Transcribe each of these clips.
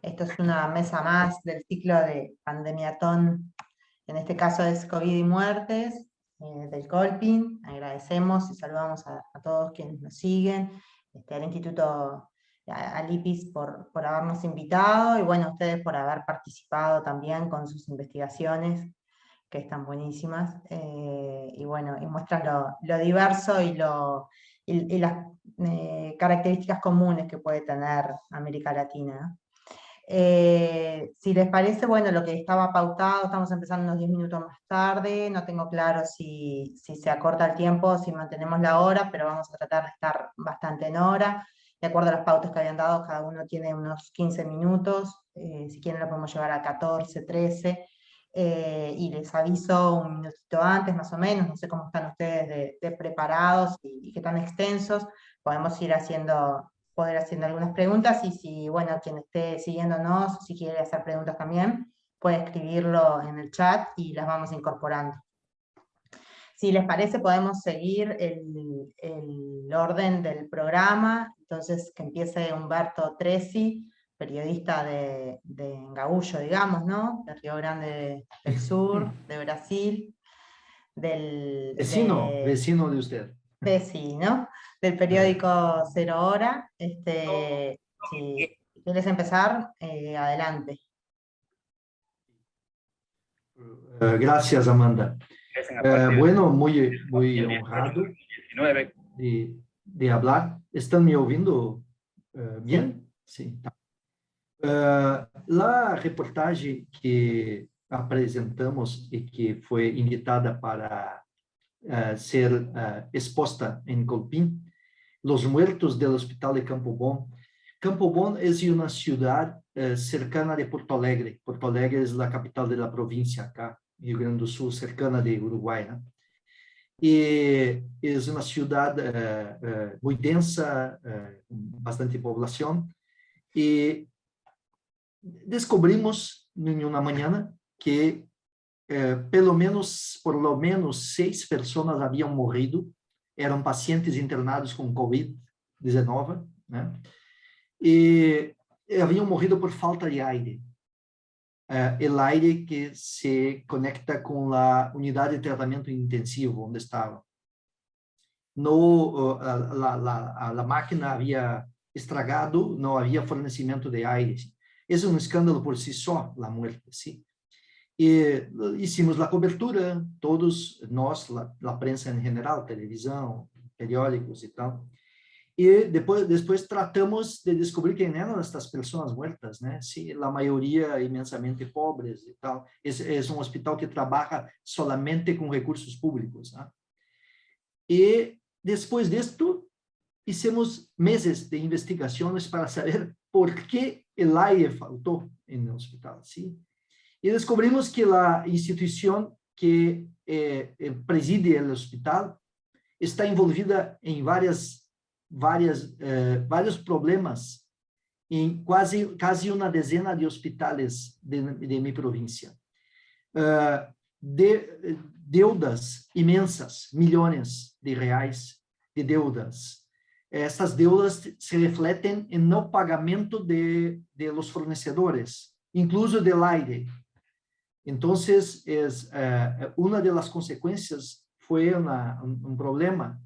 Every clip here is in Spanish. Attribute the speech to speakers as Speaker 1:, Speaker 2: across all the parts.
Speaker 1: Esto es una mesa más del ciclo de Pandemiatón, en este caso es COVID y muertes, del Colpin. Agradecemos y saludamos a todos quienes nos siguen, al Instituto, al IPIS por habernos invitado, y bueno, a ustedes por haber participado también con sus investigaciones, que están buenísimas, y bueno, y muestran lo diverso y las características comunes que puede tener América Latina, ¿no? Si les parece, bueno, lo que estaba pautado, estamos empezando unos 10 minutos más tarde, no tengo claro si se acorta el tiempo o si mantenemos la hora, pero vamos a tratar de estar bastante en hora. De acuerdo a las pautas que habían dado, cada uno tiene unos 15 minutos, si quieren lo podemos llevar a 14, 13, y les aviso un minutito antes, más o menos, no sé cómo están ustedes de preparados y qué tan extensos, podemos ir poder haciendo algunas preguntas, y si, bueno, quien esté siguiéndonos, si quiere hacer preguntas también, puede escribirlo en el chat y las vamos incorporando. Si les parece, podemos seguir el orden del programa, entonces que empiece Humberto Tresi, periodista de Gaúcho, digamos, ¿no? De Río Grande del Sur, de Brasil,
Speaker 2: Vecino de usted.
Speaker 1: vecino, del periódico Cero Hora. Si quieres empezar, adelante.
Speaker 2: Gracias, Amanda. Bueno, muy honrado de hablar. ¿Están me ouvindo bien? Sí. La reportagem que apresentamos e que foi invitada para ser exposta em Colpin, Los Muertos del Hospital de Campo Bom. Campo Bom é uma cidade cercana de Porto Alegre. Porto Alegre é a capital da província acá, Rio Grande do Sul, cercana de Uruguai, né? E é uma cidade muito densa, com bastante população, e descobrimos em uma manhã que por lo menos 6 pessoas haviam morrido, eram pacientes internados com COVID-19, né? E haviam morrido por falta de aire. O aire que se conecta com a unidade de tratamento intensivo onde estavam. A máquina havia estragado, não havia fornecimento de aire. Esse é um escândalo por si só, a morte, sim. E hicimos a cobertura, todos nós, a prensa em geral, televisão, periódicos e tal. E depois tratamos de descobrir quem eram estas pessoas mortas, né? Sim, a maioria imensamente pobres e tal. É um hospital que trabalha solamente com recursos públicos, né? E depois disto, hicimos meses de investigações para saber por que o aire faltou no hospital, sim. E descobrimos que a instituição que preside o hospital está envolvida em vários problemas em quase uma dezena de hospitais de minha província. Deudas imensas, milhões de reais de deudas. Essas deudas se refletem em não pagamento de los fornecedores, incluso del aire. Então, uma das consequências foi problema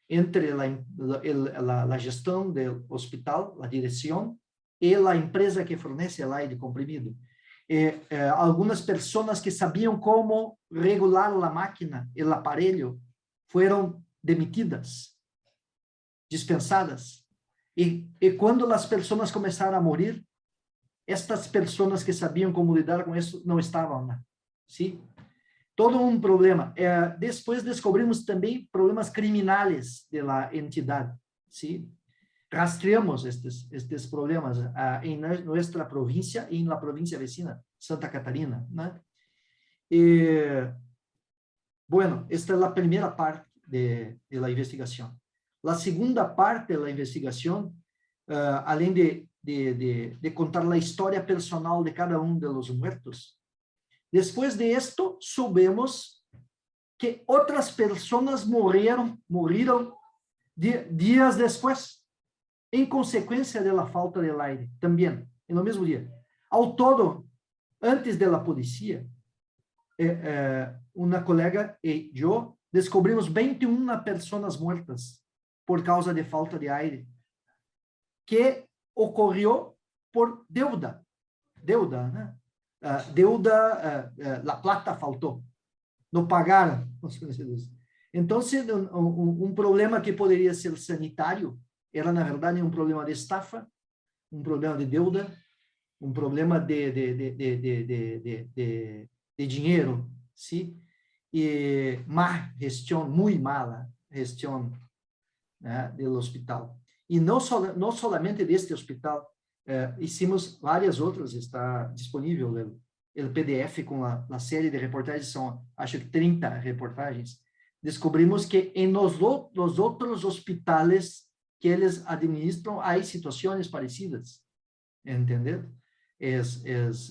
Speaker 2: entre a gestão do hospital, a direção, e a empresa que fornece o aire comprimido. Algumas pessoas que sabiam como regular a máquina, o aparelho, foram demitidas, dispensadas. E quando as pessoas começaram a morrer, estas pessoas que sabiam como lidar com isso não estavam lá. Sim? Todo um problema. Depois descobrimos também problemas criminais da entidade. Sim? Rastreamos estes problemas em nossa província e na província vecina, Santa Catarina, né? Bueno, esta é a primeira parte da investigação. A segunda parte da investigação, além de contar a história personal de cada um de los muertos, depois de esto, soubemos que outras pessoas morreram dias depois, em consequência da falta de aire, também, no mesmo dia. Ao todo, antes da polícia, uma colega e eu descobrimos 21 pessoas mortas por causa de falta de aire, que ocorreu por deuda, né? Deuda, la plata faltou, não pagaram. Então, um problema que poderia ser sanitário era, na verdade, um problema de estafa, um problema de deuda, um problema de dinheiro, sim? E má gestão, muito mala gestão, né, do hospital. E não solamente deste hospital, hicimos várias outras, está disponível o PDF com a série de reportagens, são, acho que 30 reportagens. Descobrimos que em los outros hospitais que eles administram, há situações parecidas, entendeu? Eles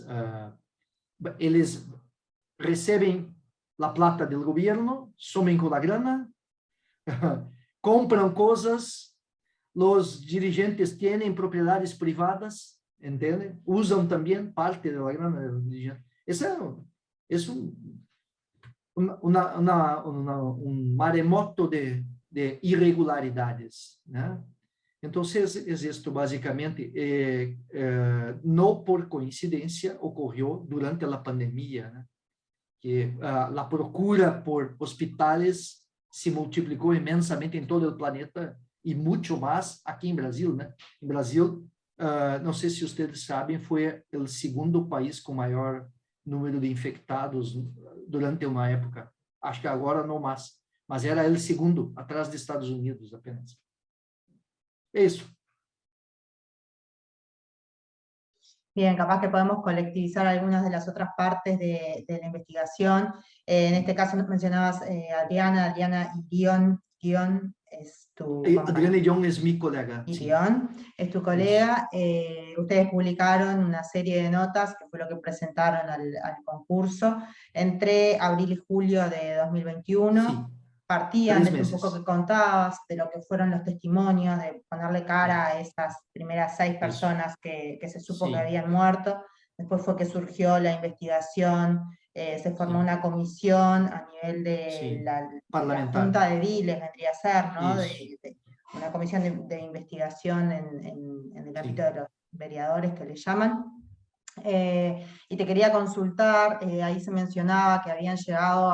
Speaker 2: recebem a plata do governo, somem com a grana, compram coisas, os dirigentes têm propriedades privadas, entende? Usam também parte da grana dos dirigentes. Esse é um maremoto de irregularidades, né? Então, isto basicamente, não por coincidência, ocorreu durante a pandemia, né? Que a procura por hospitais se multiplicou imensamente em todo o planeta e muito mais aqui em Brasil, né? Em Brasil, não sei se vocês sabem, foi o segundo país com maior número de infectados durante uma época. Acho que agora não mais, mas era o segundo, atrás dos Estados Unidos apenas. É isso.
Speaker 1: Bien, capaz que podemos colectivizar algunas de las otras partes de la investigación. En este caso mencionabas Adriana Guión es tu
Speaker 2: Adriana Guión es mi colega.
Speaker 1: Guión es tu colega. Ustedes publicaron una serie de notas, que fue lo que presentaron al concurso, entre abril y julio de 2021. Sí. Partían de un poco que contabas, de lo que fueron los testimonios, de ponerle cara a esas primeras 6 personas que se supo que habían muerto. Después fue que surgió la investigación, se formó una comisión a nivel de la Junta de Ediles, vendría a ser, ¿no? Una comisión de investigación en el ámbito de los vereadores que le llaman. Y te quería consultar, ahí se mencionaba que habían llegado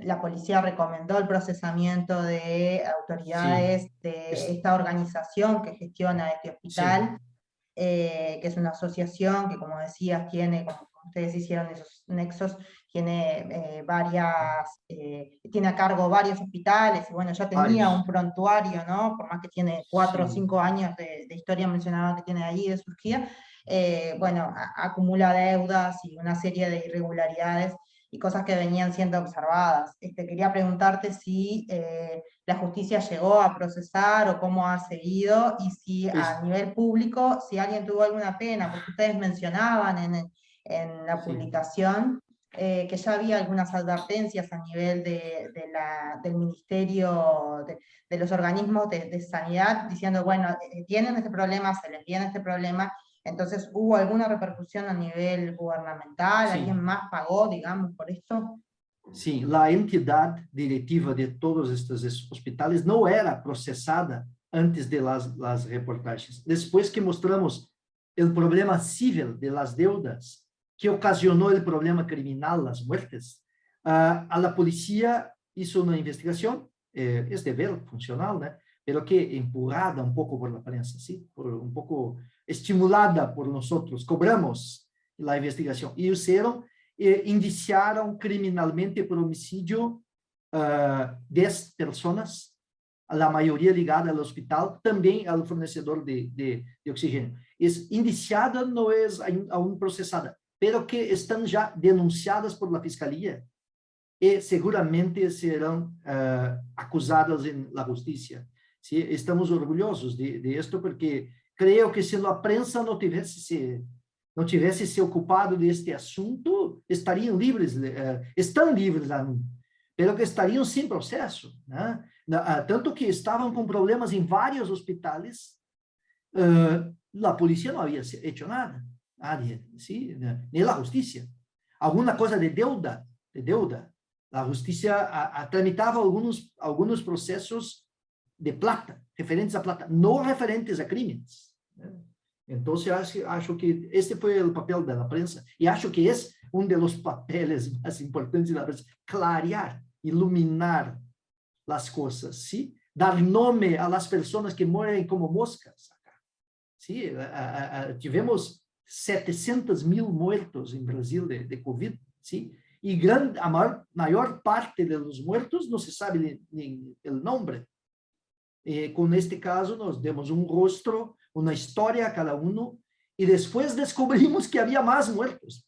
Speaker 1: la policía recomendó el procesamiento de autoridades de esta organización que gestiona este hospital, que es una asociación que, como decías, tiene, como ustedes hicieron esos nexos, tiene tiene a cargo varios hospitales, y bueno, ya tenía un prontuario, ¿no? Por más que tiene 4 o 5 años de historia, mencionaba que tiene ahí de surgida, bueno, acumula deudas y una serie de irregularidades y cosas que venían siendo observadas. Quería preguntarte si la justicia llegó a procesar o cómo ha seguido, y si a nivel público, si alguien tuvo alguna pena, porque ustedes mencionaban en la publicación que ya había algunas advertencias a nivel del Ministerio, de los organismos de sanidad, diciendo, bueno, tienen este problema, se les viene este problema. Entonces, ¿hubo alguna repercusión a nivel gubernamental? ¿Alguien más pagó, digamos, por esto?
Speaker 2: Sí, la entidad directiva de todos estos hospitales no era procesada antes de las reportajes. Después que mostramos el problema civil de las deudas que ocasionó el problema criminal, las muertes, a la policía hizo una investigación, es deber funcional, ¿no? Pero que empurrada un poco por la prensa, ¿sí? Un poco estimulada por nosotros, cobramos la investigación y hicieron, indiciaron criminalmente por homicidio 10 personas, la mayoría ligada al hospital, también al fornecedor de oxígeno. Es indiciada, no es aún procesada, pero que están ya denunciadas por la fiscalía y seguramente serán acusadas en la justicia. ¿Sí? Estamos orgullosos de esto porque creo que si la prensa no tivesse se ocupado deste assunto, estariam livres, estão livres aún, pero que estariam sem processo, né? Tanto que estavam com problemas em vários hospitais, a polícia não havia hecho nada, nadie, ¿sí? Ni la justicia. Alguna cosa de deuda. La justicia tramitaba algunos procesos de plata, referentes a plata, no referentes a crímenes. Entonces, acho que este fue el papel de la prensa, y acho que es uno de los papeles más importantes de la prensa, clarear, iluminar las cosas, ¿sí? Dar nombre a las personas que mueren como moscas. ¿Sí? Tivemos 700.000 muertos en Brasil de COVID, ¿sí? Y mayor parte de los muertos no se sabe ni el nombre. Con este caso nos demos un rostro, una historia a cada uno, y después descubrimos que había más muertos,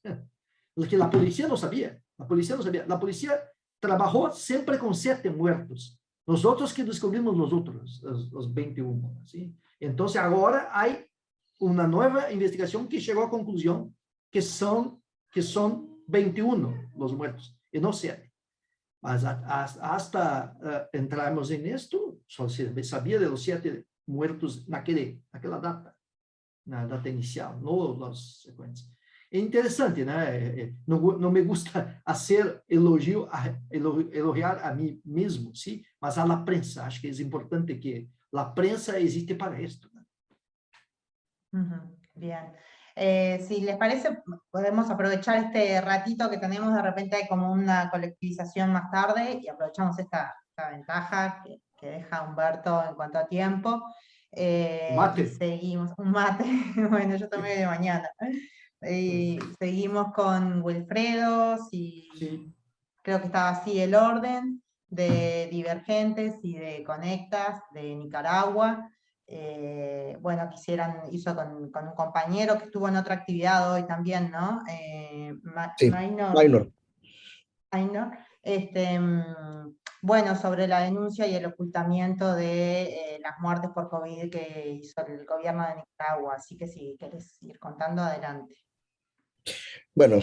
Speaker 2: lo que la policía no sabía. La policía no sabía. La policía trabajó siempre con 7 muertos. Nosotros que descubrimos los otros, los 21, ¿sí? Entonces ahora hay una nueva investigación que llegó a conclusión que son 21 los muertos, y no 7. Mas hasta entramos en esto, só se sabía de los 7 muertos naquela data, na data inicial, no las secuencias. É interessante, né? Não me gusta hacer elogiar a mim mesmo, ¿sí? Mas a la prensa. Acho que é importante que la prensa existe para esto, ¿no?
Speaker 1: Bien. Si les parece, podemos aprovechar este ratito que tenemos, de repente hay como una colectivización más tarde, y aprovechamos esta ventaja que deja Humberto en cuanto a tiempo.
Speaker 2: Mate.
Speaker 1: Y seguimos, un mate, bueno, yo también de mañana. Y seguimos con Wilfredo,
Speaker 2: Sí.
Speaker 1: creo que estaba así el orden de Divergentes y de Conectas de Nicaragua. Bueno, hizo con un compañero que estuvo en otra actividad hoy también, ¿no?
Speaker 3: Sí,
Speaker 1: Maynor.
Speaker 3: Minor.
Speaker 1: Bueno, sobre la denuncia y el ocultamiento de las muertes por COVID que hizo el gobierno de Nicaragua. Así que si querés ir contando, adelante.
Speaker 3: Bueno,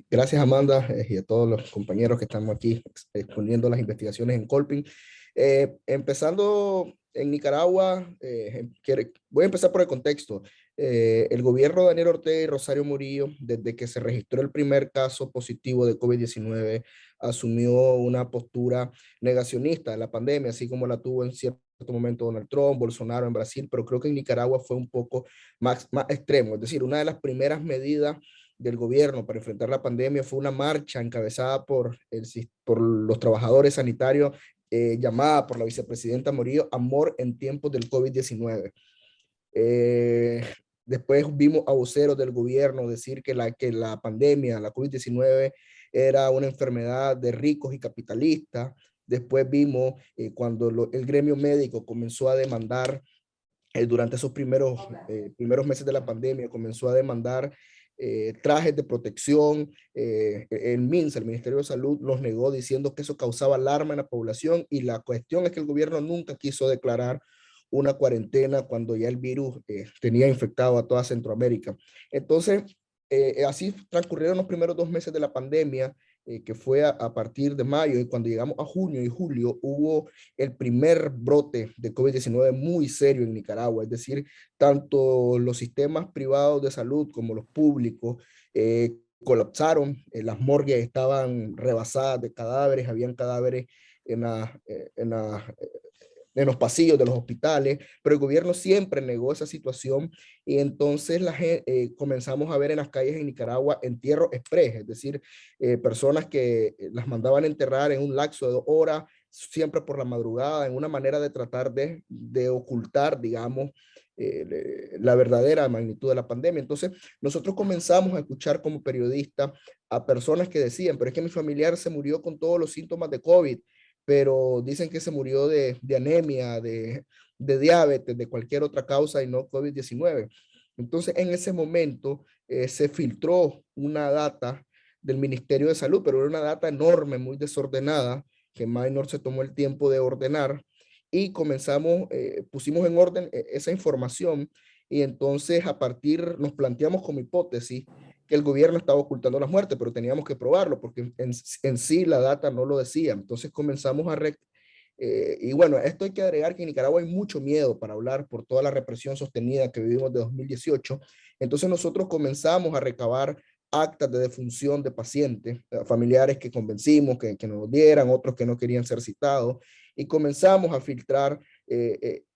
Speaker 3: gracias Amanda y a todos los compañeros que estamos aquí exponiendo las investigaciones en Colpin. Empezando en Nicaragua, voy a empezar por el contexto. El gobierno de Daniel Ortega y Rosario Murillo, desde que se registró el primer caso positivo de COVID-19, asumió una postura negacionista de la pandemia, así como la tuvo en cierto momento Donald Trump, Bolsonaro en Brasil, pero creo que en Nicaragua fue un poco más extremo. Es decir, una de las primeras medidas del gobierno para enfrentar la pandemia fue una marcha encabezada por los trabajadores sanitarios, llamada por la vicepresidenta Murillo Amor en tiempos del COVID-19. Después vimos a voceros del gobierno decir que la pandemia, la COVID-19, era una enfermedad de ricos y capitalistas. Después vimos cuando el gremio médico comenzó a demandar, durante esos primeros meses de la pandemia, comenzó a demandar trajes de protección. El MINSA, el Ministerio de Salud, los negó diciendo que eso causaba alarma en la población, y la cuestión es que el gobierno nunca quiso declarar una cuarentena cuando ya el virus tenía infectado a toda Centroamérica. Entonces, así transcurrieron los primeros 2 meses de la pandemia, que fue a partir de mayo, y cuando llegamos a junio y julio hubo el primer brote de COVID-19 muy serio en Nicaragua. Es decir, tanto los sistemas privados de salud como los públicos colapsaron, las morgues estaban rebasadas de cadáveres, habían cadáveres en los pasillos de los hospitales, pero el gobierno siempre negó esa situación, y entonces comenzamos a ver en las calles en Nicaragua entierros express, es decir, personas que las mandaban a enterrar en un lapso de 2 horas, siempre por la madrugada, en una manera de tratar de ocultar, digamos, la verdadera magnitud de la pandemia. Entonces, nosotros comenzamos a escuchar como periodistas a personas que decían, pero es que mi familiar se murió con todos los síntomas de COVID, pero dicen que se murió de anemia, de diabetes, de cualquier otra causa y no COVID-19. Entonces, en ese momento se filtró una data del Ministerio de Salud, pero era una data enorme, muy desordenada, que Minor se tomó el tiempo de ordenar, y pusimos en orden esa información, y entonces nos planteamos como hipótesis que el gobierno estaba ocultando las muertes, pero teníamos que probarlo porque en sí la data no lo decía. Entonces comenzamos Y bueno, esto hay que agregar que en Nicaragua hay mucho miedo para hablar por toda la represión sostenida que vivimos de 2018. Entonces nosotros comenzamos a recabar actas de defunción de pacientes, familiares que convencimos que nos dieran, otros que no querían ser citados, y comenzamos a filtrar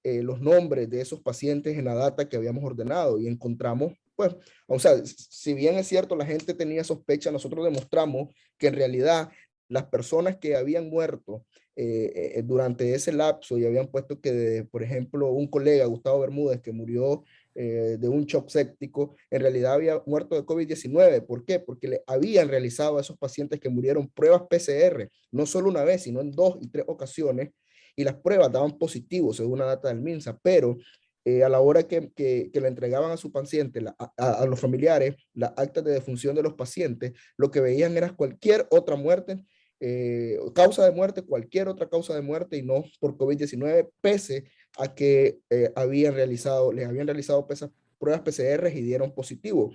Speaker 3: los nombres de esos pacientes en la data que habíamos ordenado y encontramos, pues, o sea, si bien es cierto, la gente tenía sospecha, nosotros demostramos que en realidad las personas que habían muerto durante ese lapso y habían puesto que, por ejemplo, un colega, Gustavo Bermúdez, que murió de un shock séptico, en realidad había muerto de COVID-19. ¿Por qué? Porque le habían realizado a esos pacientes que murieron pruebas PCR, no solo una vez, sino en 2 y 3 ocasiones, y las pruebas daban positivo según una data del MINSA, pero a la hora que le entregaban a su paciente, a los familiares, las actas de defunción de los pacientes, lo que veían era cualquier otra muerte, causa de muerte, cualquier otra causa de muerte y no por COVID-19, pese a que les habían realizado pruebas PCR y dieron positivo.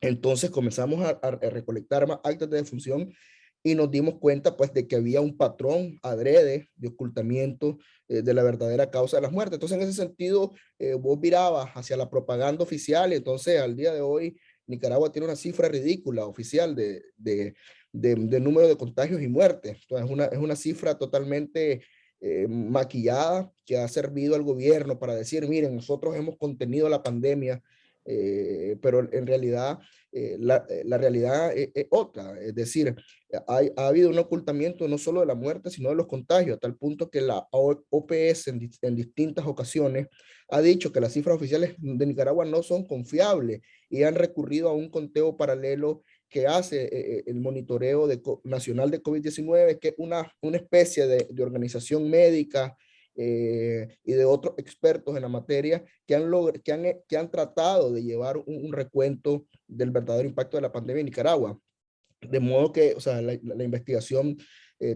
Speaker 3: Entonces comenzamos a recolectar más actas de defunción y nos dimos cuenta pues de que había un patrón adrede de ocultamiento de la verdadera causa de las muertes. Entonces en ese sentido vos virabas hacia la propaganda oficial y entonces al día de hoy Nicaragua tiene una cifra ridícula oficial de número de contagios y muertes. Entonces es una cifra totalmente maquillada que ha servido al gobierno para decir, miren, nosotros hemos contenido la pandemia, pero en realidad la realidad es otra, es decir, ha habido un ocultamiento no solo de la muerte, sino de los contagios, a tal punto que la OPS en distintas ocasiones ha dicho que las cifras oficiales de Nicaragua no son confiables y han recurrido a un conteo paralelo que hace el monitoreo nacional de COVID-19, que es una especie de organización médica y de otros expertos en la materia que han tratado de llevar un recuento del verdadero impacto de la pandemia en Nicaragua. De modo que, o sea, la investigación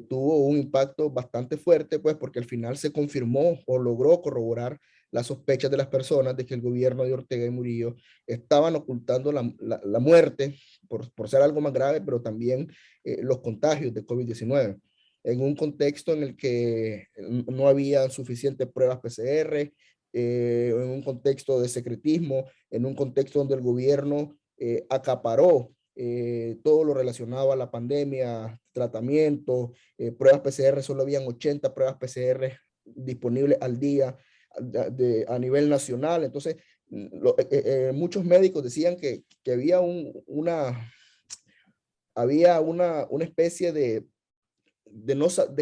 Speaker 3: tuvo un impacto bastante fuerte, pues, porque al final se confirmó o logró corroborar las sospechas de las personas de que el gobierno de Ortega y Murillo estaban ocultando la muerte por ser algo más grave, pero también los contagios de COVID-19 en un contexto en el que no había suficientes pruebas PCR, en un contexto de secretismo, en un contexto donde el gobierno acaparó todo lo relacionado a la pandemia, tratamiento, pruebas PCR, solo habían 80 pruebas PCR disponibles al día a nivel nacional. Entonces, muchos médicos decían que había una especie de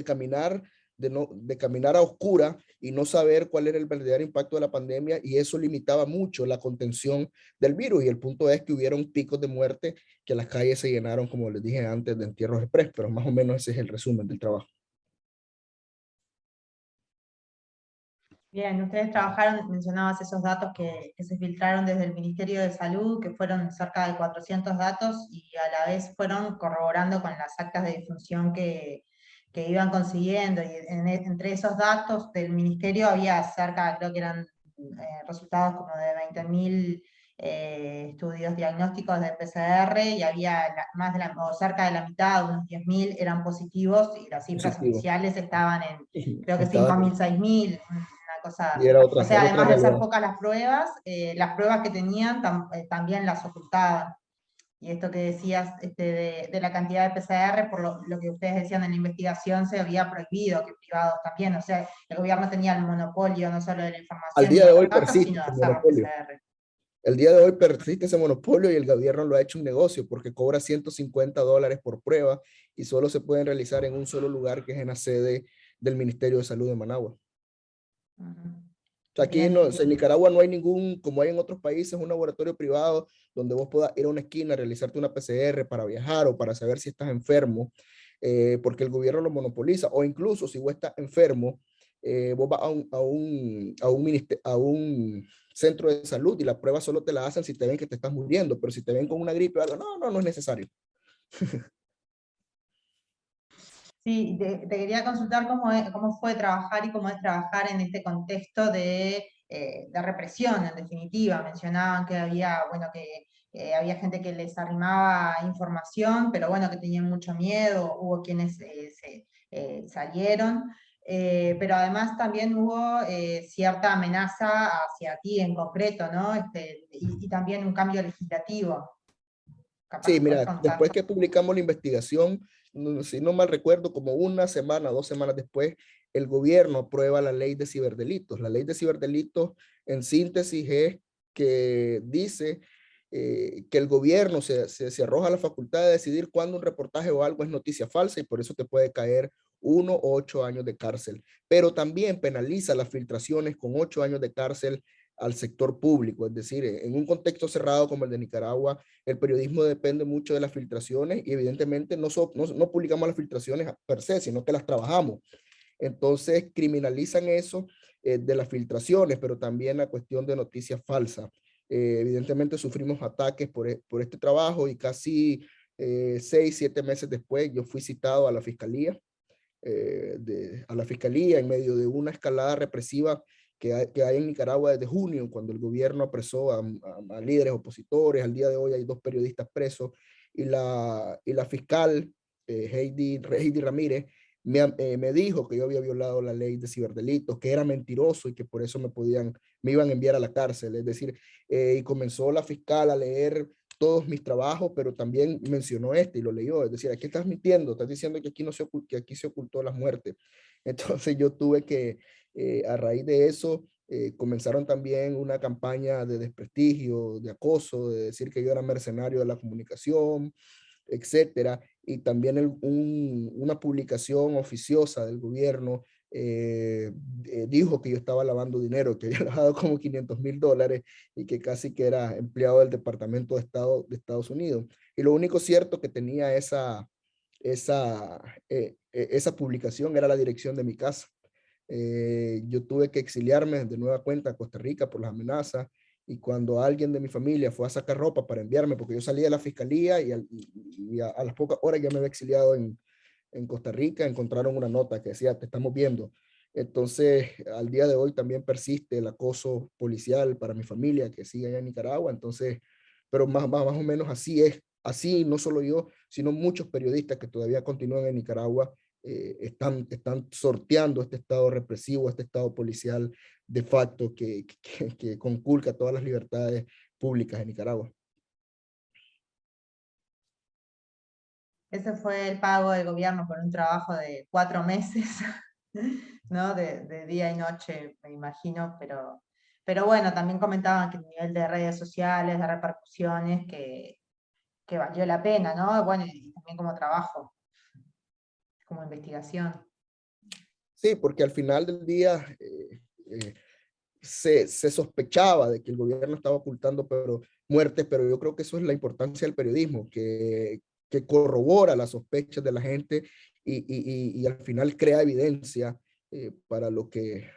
Speaker 3: caminar, de caminar a oscura y no saber cuál era el verdadero impacto de la pandemia, y eso limitaba mucho la contención del virus. Y el punto es que hubieron picos de muerte, que las calles se llenaron, como les dije antes, de entierros express, pero más o menos ese es el resumen del trabajo.
Speaker 1: Bien, ustedes trabajaron, mencionabas esos datos que se filtraron desde el Ministerio de Salud, que fueron cerca de 400 datos y a la vez fueron corroborando con las actas de difunción que iban consiguiendo. Y entre esos datos del Ministerio había cerca, creo que eran resultados como de 20.000 estudios diagnósticos de PCR y había más de o cerca de la mitad, unos 10.000 eran positivos y las cifras
Speaker 3: Positivo.
Speaker 1: oficiales estaban en creo que
Speaker 3: Estaba,
Speaker 1: 5.000, 6.000, una cosa.
Speaker 3: y era
Speaker 1: O sea,
Speaker 3: era otra
Speaker 1: además de ser
Speaker 3: realidad.
Speaker 1: pocas las pruebas que tenían también las ocultaban. Y esto que decías de la cantidad de PCR, por lo que ustedes decían en la investigación, se había prohibido que privados también, o sea, el gobierno tenía el monopolio no solo de la
Speaker 3: Al
Speaker 1: información y
Speaker 3: día
Speaker 1: de
Speaker 3: de
Speaker 1: los
Speaker 3: hoy
Speaker 1: datos,
Speaker 3: persiste
Speaker 1: sino de
Speaker 3: ese
Speaker 1: hacer los
Speaker 3: monopolio.
Speaker 1: PCR.
Speaker 3: El día de hoy persiste ese monopolio y el gobierno lo ha hecho un negocio porque cobra $150 por prueba y solo se pueden realizar en un solo lugar, que es en la sede del Ministerio de Salud de Managua. O sea, aquí
Speaker 1: Bien,
Speaker 3: no, en Nicaragua no hay ningún, como hay en otros países, un laboratorio privado donde vos puedas ir a una esquina, realizarte una PCR para viajar o para saber si estás enfermo, porque el gobierno lo monopoliza. O incluso si vos estás enfermo, vos vas a un centro de salud y la prueba solo te la hacen si te ven que te estás muriendo, pero si te ven con una gripe o algo, no es necesario.
Speaker 1: Sí, te quería consultar cómo fue trabajar y cómo es trabajar en este contexto de represión, en definitiva. Mencionaban que había, bueno, que había gente que les arrimaba información, pero bueno, que tenían mucho miedo, hubo quienes salieron. pero además también hubo cierta amenaza hacia ti en concreto, ¿no? Y también un cambio legislativo. Capaz
Speaker 3: Sí,
Speaker 1: que puedes
Speaker 3: mira,
Speaker 1: contar.
Speaker 3: después que publicamos la investigación, si no mal recuerdo, como una semana, 2 semanas después, el gobierno aprueba la ley de ciberdelitos. La ley de ciberdelitos, en síntesis, es que dice que el gobierno se arroja a la facultad de decidir cuándo un reportaje o algo es noticia falsa y por eso te puede caer 1 o 8 años de cárcel. Pero también penaliza las filtraciones con 8 años de cárcel al sector público. Es decir, en un contexto cerrado como el de Nicaragua, el periodismo depende mucho de las filtraciones y evidentemente no publicamos las filtraciones per se, sino que las trabajamos. Entonces criminalizan eso de las filtraciones, pero también la cuestión de noticias falsas. Evidentemente sufrimos ataques por este trabajo y casi 6, 7 meses después yo fui citado a la fiscalía, en medio de una escalada represiva que hay en Nicaragua desde junio, cuando el gobierno apresó a líderes opositores. Al día de hoy hay 2 periodistas presos y la fiscal Heidi Ramírez me dijo que yo había violado la ley de ciberdelitos, que era mentiroso y que por eso me iban a enviar a la cárcel. Es decir, y comenzó la fiscal a leer todos mis trabajos, pero también mencionó y lo leyó. Es decir, aquí estás mintiendo, estás diciendo que aquí se ocultó la muerte. Entonces yo tuve que, a raíz de eso, comenzaron también una campaña de desprestigio, de acoso, de decir que yo era mercenario de la comunicación, etcétera. Y también una publicación oficiosa del gobierno dijo que yo estaba lavando dinero, que había lavado como $500,000 y que casi que era empleado del Departamento de Estado de Estados Unidos. Y lo único cierto que tenía esa publicación era la dirección de mi casa. Yo tuve que exiliarme de nueva cuenta a Costa Rica por las amenazas, y cuando alguien de mi familia fue a sacar ropa para enviarme, porque yo salí de la fiscalía y a las pocas horas ya me había exiliado en Costa Rica, encontraron una nota que decía, te estamos viendo. Entonces, al día de hoy también persiste el acoso policial para mi familia que sigue allá en Nicaragua. Entonces, pero más o menos así es. Así, no solo yo, sino muchos periodistas que todavía continúan en Nicaragua están sorteando este estado represivo, este estado policial de facto que conculca todas las libertades públicas en Nicaragua.
Speaker 1: Ese fue el pago del gobierno por un trabajo de 4 meses, ¿no? De día y noche, me imagino, pero bueno, también comentaban que el nivel de redes sociales, de repercusiones, que valió la pena, ¿no? Bueno, y también como trabajo, como investigación.
Speaker 3: Sí, porque al final del día se sospechaba de que el gobierno estaba ocultando muertes, pero yo creo que eso es la importancia del periodismo, que corrobora las sospechas de la gente y al final crea evidencia para lo que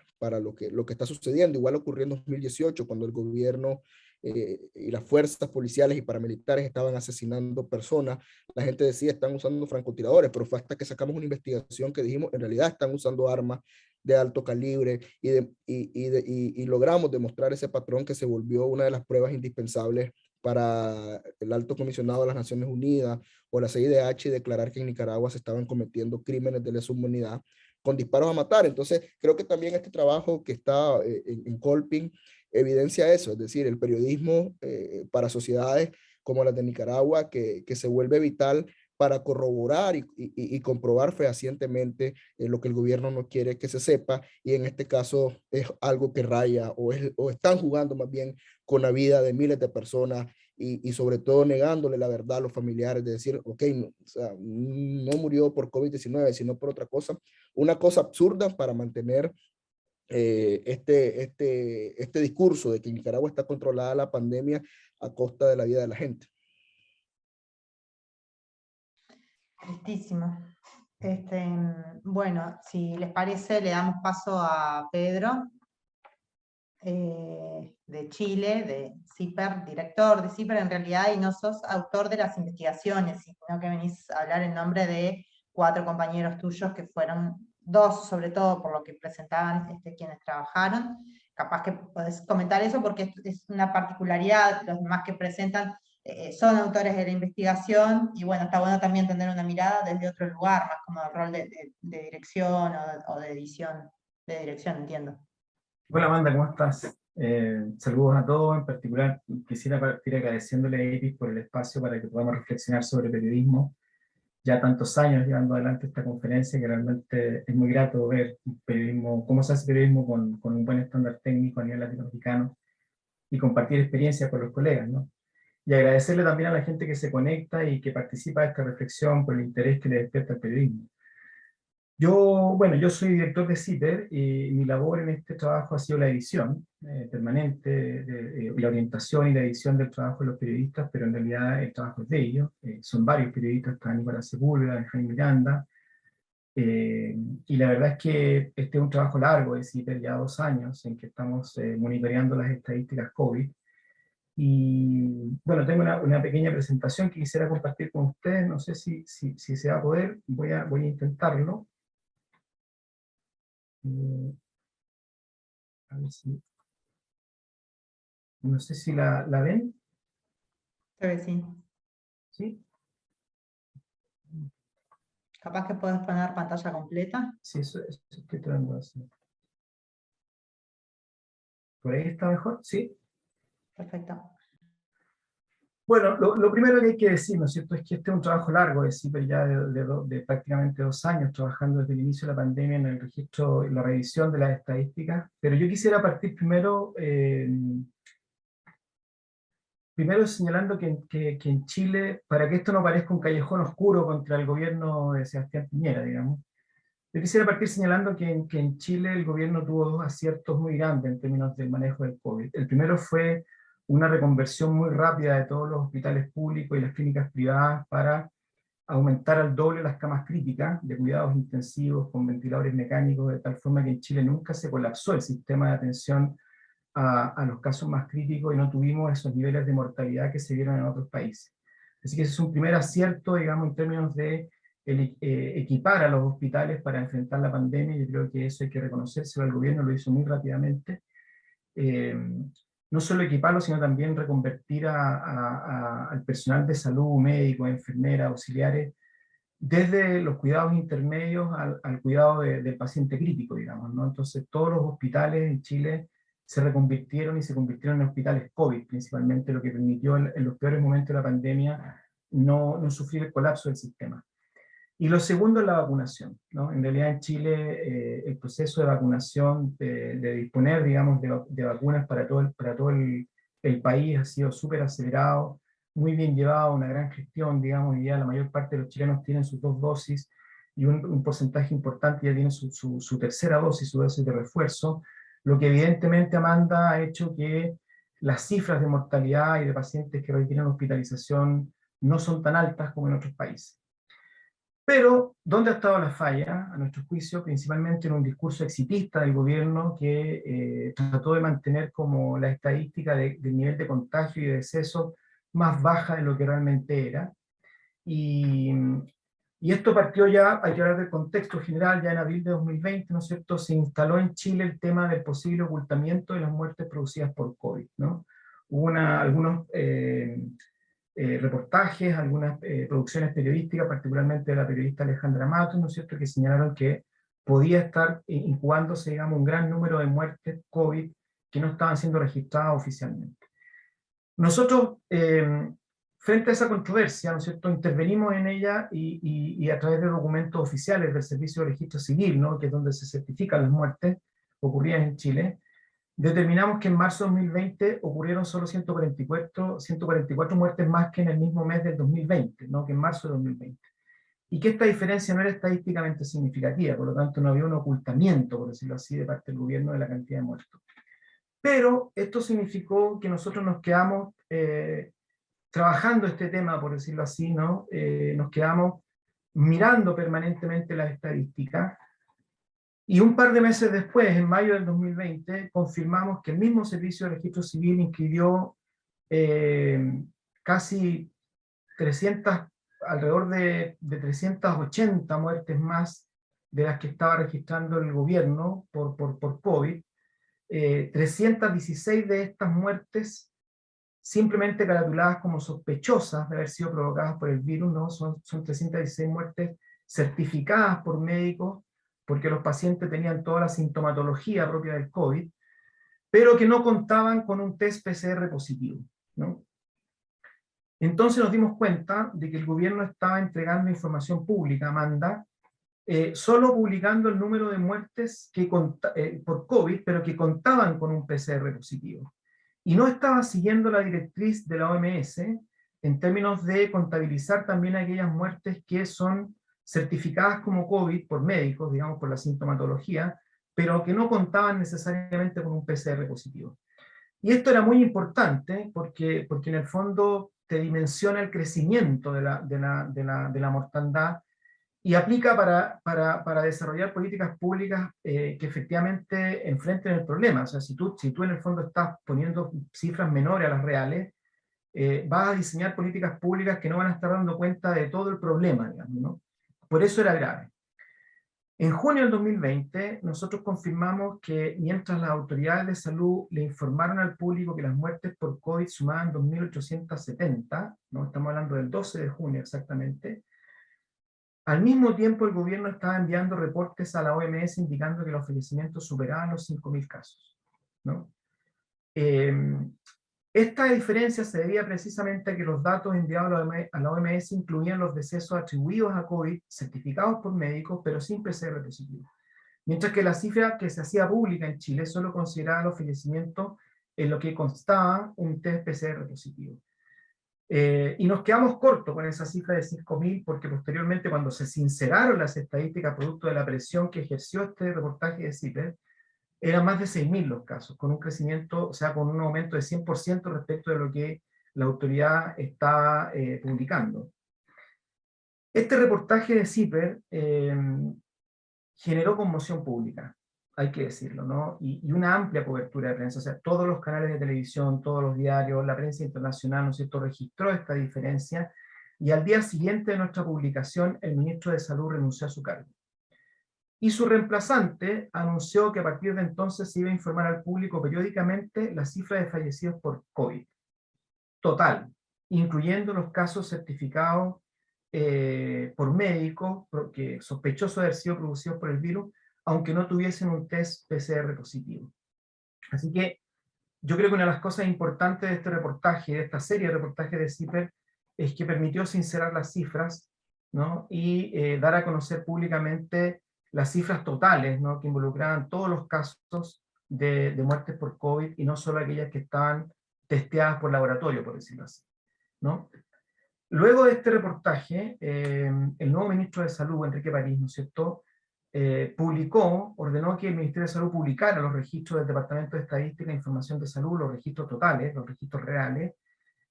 Speaker 3: está sucediendo. Igual ocurrió en 2018, cuando el gobierno y las fuerzas policiales y paramilitares estaban asesinando personas. La gente decía, están usando francotiradores, pero fue hasta que sacamos una investigación que dijimos, en realidad están usando armas de alto calibre y logramos demostrar ese patrón que se volvió una de las pruebas indispensables para el alto comisionado de las Naciones Unidas o la CIDH declarar que en Nicaragua se estaban cometiendo crímenes de lesa humanidad con disparos a matar. Entonces, creo que también este trabajo que está en Colpin evidencia eso, es decir, el periodismo para sociedades como las de Nicaragua, que se vuelve vital para corroborar y comprobar fehacientemente lo que el gobierno no quiere que se sepa, y en este caso es algo que raya o están jugando más bien con la vida de miles de personas y sobre todo negándole la verdad a los familiares, de decir, ok, no, o sea, no murió por COVID-19, sino por otra cosa. Una cosa absurda para mantener este discurso de que en Nicaragua está controlada la pandemia a costa de la vida de la gente.
Speaker 1: Tristísimo. Bueno, si les parece, le damos paso a Pedro, de Chile, de CIPER, director de CIPER en realidad, y no sos autor de las investigaciones, sino que venís a hablar en nombre de 4 compañeros tuyos que fueron 2, sobre todo por lo que presentaban quienes trabajaron. Capaz que podés comentar eso porque es una particularidad, los demás que presentan son autores de la investigación, y bueno, está bueno también tener una mirada desde otro lugar, más como el rol de dirección o de edición, de dirección, entiendo.
Speaker 4: Hola Amanda, ¿cómo estás? Saludos a todos, en particular quisiera partir agradeciéndole a Iris por el espacio para que podamos reflexionar sobre periodismo. Ya tantos años llevando adelante esta conferencia que realmente es muy grato ver periodismo, cómo se hace periodismo con un buen estándar técnico a nivel latinoamericano y compartir experiencias con los colegas, ¿no? Y agradecerle también a la gente que se conecta y que participa de esta reflexión por el interés que le despierta el periodismo. Yo soy director de CIPER y mi labor en este trabajo ha sido la edición permanente, la orientación y la edición del trabajo de los periodistas, pero en realidad el trabajo es de ellos. Son varios periodistas, está Nicolás Sepúlveda, Jaime Miranda, y la verdad es que este es un trabajo largo de CIPER, ya 2 años, en que estamos monitoreando las estadísticas COVID. Y bueno, tengo una pequeña presentación que quisiera compartir con ustedes, no sé si se va a poder, voy a intentarlo. A ver si, no sé si la ven.
Speaker 1: Creo que sí.
Speaker 4: ¿Sí?
Speaker 1: Capaz que puedes poner pantalla completa.
Speaker 4: Sí, eso estoy tratando de hacer. ¿Por ahí está mejor? Sí.
Speaker 1: Perfecto.
Speaker 4: Bueno, lo primero que hay que decir, ¿no es cierto?, es que este es un trabajo largo, es decir, ya de prácticamente 2 años trabajando desde el inicio de la pandemia en el registro y la revisión de las estadísticas, pero yo quisiera partir primero señalando que en Chile, para que esto no parezca un callejón oscuro contra el gobierno de Sebastián Piñera, digamos, yo quisiera partir señalando que en Chile el gobierno tuvo 2 aciertos muy grandes en términos del manejo del COVID. El primero fue una reconversión muy rápida de todos los hospitales públicos y las clínicas privadas para aumentar al doble las camas críticas de cuidados intensivos con ventiladores mecánicos, de tal forma que en Chile nunca se colapsó el sistema de atención a los casos más críticos y no tuvimos esos niveles de mortalidad que se vieron en otros países. Así que ese es un primer acierto, digamos, en términos de equipar a los hospitales para enfrentar la pandemia. Yo creo que eso hay que reconocérselo al gobierno, lo hizo muy rápidamente. No solo equiparlo, sino también reconvertir al personal de salud, médicos, enfermeras, auxiliares, desde los cuidados intermedios al cuidado del paciente crítico, digamos, ¿no? Entonces todos los hospitales en Chile se reconvirtieron y se convirtieron en hospitales COVID, principalmente, lo que permitió en los peores momentos de la pandemia no sufrir el colapso del sistema. Y lo segundo es la vacunación, ¿no? En realidad en Chile el proceso de vacunación, de disponer, digamos, de vacunas para todo el país ha sido súper acelerado, muy bien llevado, una gran gestión, digamos, y ya la mayor parte de los chilenos tienen sus 2 dosis y un porcentaje importante ya tiene su tercera dosis, su dosis de refuerzo, lo que evidentemente, Amanda, ha hecho que las cifras de mortalidad y de pacientes que requieren hospitalización no son tan altas como en otros países. Pero, ¿dónde ha estado la falla? A nuestro juicio, principalmente en un discurso exitista del gobierno que trató de mantener como la estadística del nivel de contagio y de deceso más baja de lo que realmente era. Y esto partió ya, hay que hablar del contexto general, ya en abril de 2020, ¿no es cierto?, se instaló en Chile el tema del posible ocultamiento de las muertes producidas por COVID, ¿no? Hubo algunos reportajes, algunas producciones periodísticas, particularmente de la periodista Alejandra Matos, ¿no es cierto?, que señalaron que podía estar incubándose, digamos, un gran número de muertes COVID que no estaban siendo registradas oficialmente. Nosotros, frente a esa controversia, ¿no es cierto?, intervenimos en ella y a través de documentos oficiales del Servicio de Registro Civil, ¿no?, que es donde se certifican las muertes ocurridas en Chile, determinamos que en marzo de 2020 ocurrieron solo 144 muertes más que en el mismo mes del 2020, ¿no?, que en marzo de 2020. Y que esta diferencia no era estadísticamente significativa, por lo tanto no había un ocultamiento, por decirlo así, de parte del gobierno de la cantidad de muertos. Pero esto significó que nosotros nos quedamos trabajando este tema, por decirlo así, ¿no? Nos quedamos mirando permanentemente las estadísticas. Y un par de meses después, en mayo del 2020, confirmamos que el mismo Servicio de Registro Civil inscribió casi 300, alrededor de 380 muertes más de las que estaba registrando el gobierno por COVID. 316 de estas muertes simplemente caratuladas como sospechosas de haber sido provocadas por el virus, ¿no? Son 316 muertes certificadas por médicos, porque los pacientes tenían toda la sintomatología propia del COVID, pero que no contaban con un test PCR positivo, ¿no? Entonces nos dimos cuenta de que el gobierno estaba entregando información pública, Amanda, solo publicando el número de muertes que por COVID, pero que contaban con un PCR positivo. Y no estaba siguiendo la directriz de la OMS en términos de contabilizar también aquellas muertes que son certificadas como COVID por médicos, digamos, por la sintomatología, pero que no contaban necesariamente con un PCR positivo. Y esto era muy importante porque en el fondo te dimensiona el crecimiento de la mortandad y aplica para desarrollar políticas públicas que efectivamente enfrenten el problema. O sea, si tú en el fondo estás poniendo cifras menores a las reales, vas a diseñar políticas públicas que no van a estar dando cuenta de todo el problema, digamos, ¿no? Por eso era grave. En junio del 2020, nosotros confirmamos que mientras las autoridades de salud le informaron al público que las muertes por COVID sumaban 2.870, ¿no? Estamos hablando del 12 de junio exactamente, al mismo tiempo el gobierno estaba enviando reportes a la OMS indicando que los fallecimientos superaban los 5.000 casos, ¿no? Esta diferencia se debía precisamente a que los datos enviados a la OMS incluían los decesos atribuidos a COVID, certificados por médicos, pero sin PCR positivo. Mientras que la cifra que se hacía pública en Chile solo consideraba los fallecimientos en lo que constaba un test PCR positivo. Y nos quedamos cortos con esa cifra de 5.000 porque posteriormente cuando se sinceraron las estadísticas producto de la presión que ejerció este reportaje de CIPER, eran más de 6.000 los casos, con un crecimiento, o sea, con un aumento de 100% respecto de lo que la autoridad estaba publicando. Este reportaje de CIPER generó conmoción pública, hay que decirlo, ¿no? Y una amplia cobertura de prensa, o sea, todos los canales de televisión, todos los diarios, la prensa internacional, ¿no es cierto?, registró esta diferencia, y al día siguiente de nuestra publicación, el ministro de Salud renunció a su cargo. Y su reemplazante anunció que a partir de entonces se iba a informar al público periódicamente la cifra de fallecidos por COVID. Total, incluyendo los casos certificados por médicos, porque sospechosos de haber sido producidos por el virus, aunque no tuviesen un test PCR positivo. Así que yo creo que una de las cosas importantes de este reportaje, de esta serie de reportajes de CIPER, es que permitió sincerar las cifras, ¿no? Y dar a conocer públicamente las cifras totales, ¿no?, que involucraban todos los casos de muertes por COVID y no solo aquellas que estaban testeadas por laboratorio, por decirlo así, ¿no? Luego de este reportaje, el nuevo ministro de Salud, Enrique París, ¿no es cierto?, ordenó que el Ministerio de Salud publicara los registros del Departamento de Estadística e Información de Salud, los registros totales, los registros reales,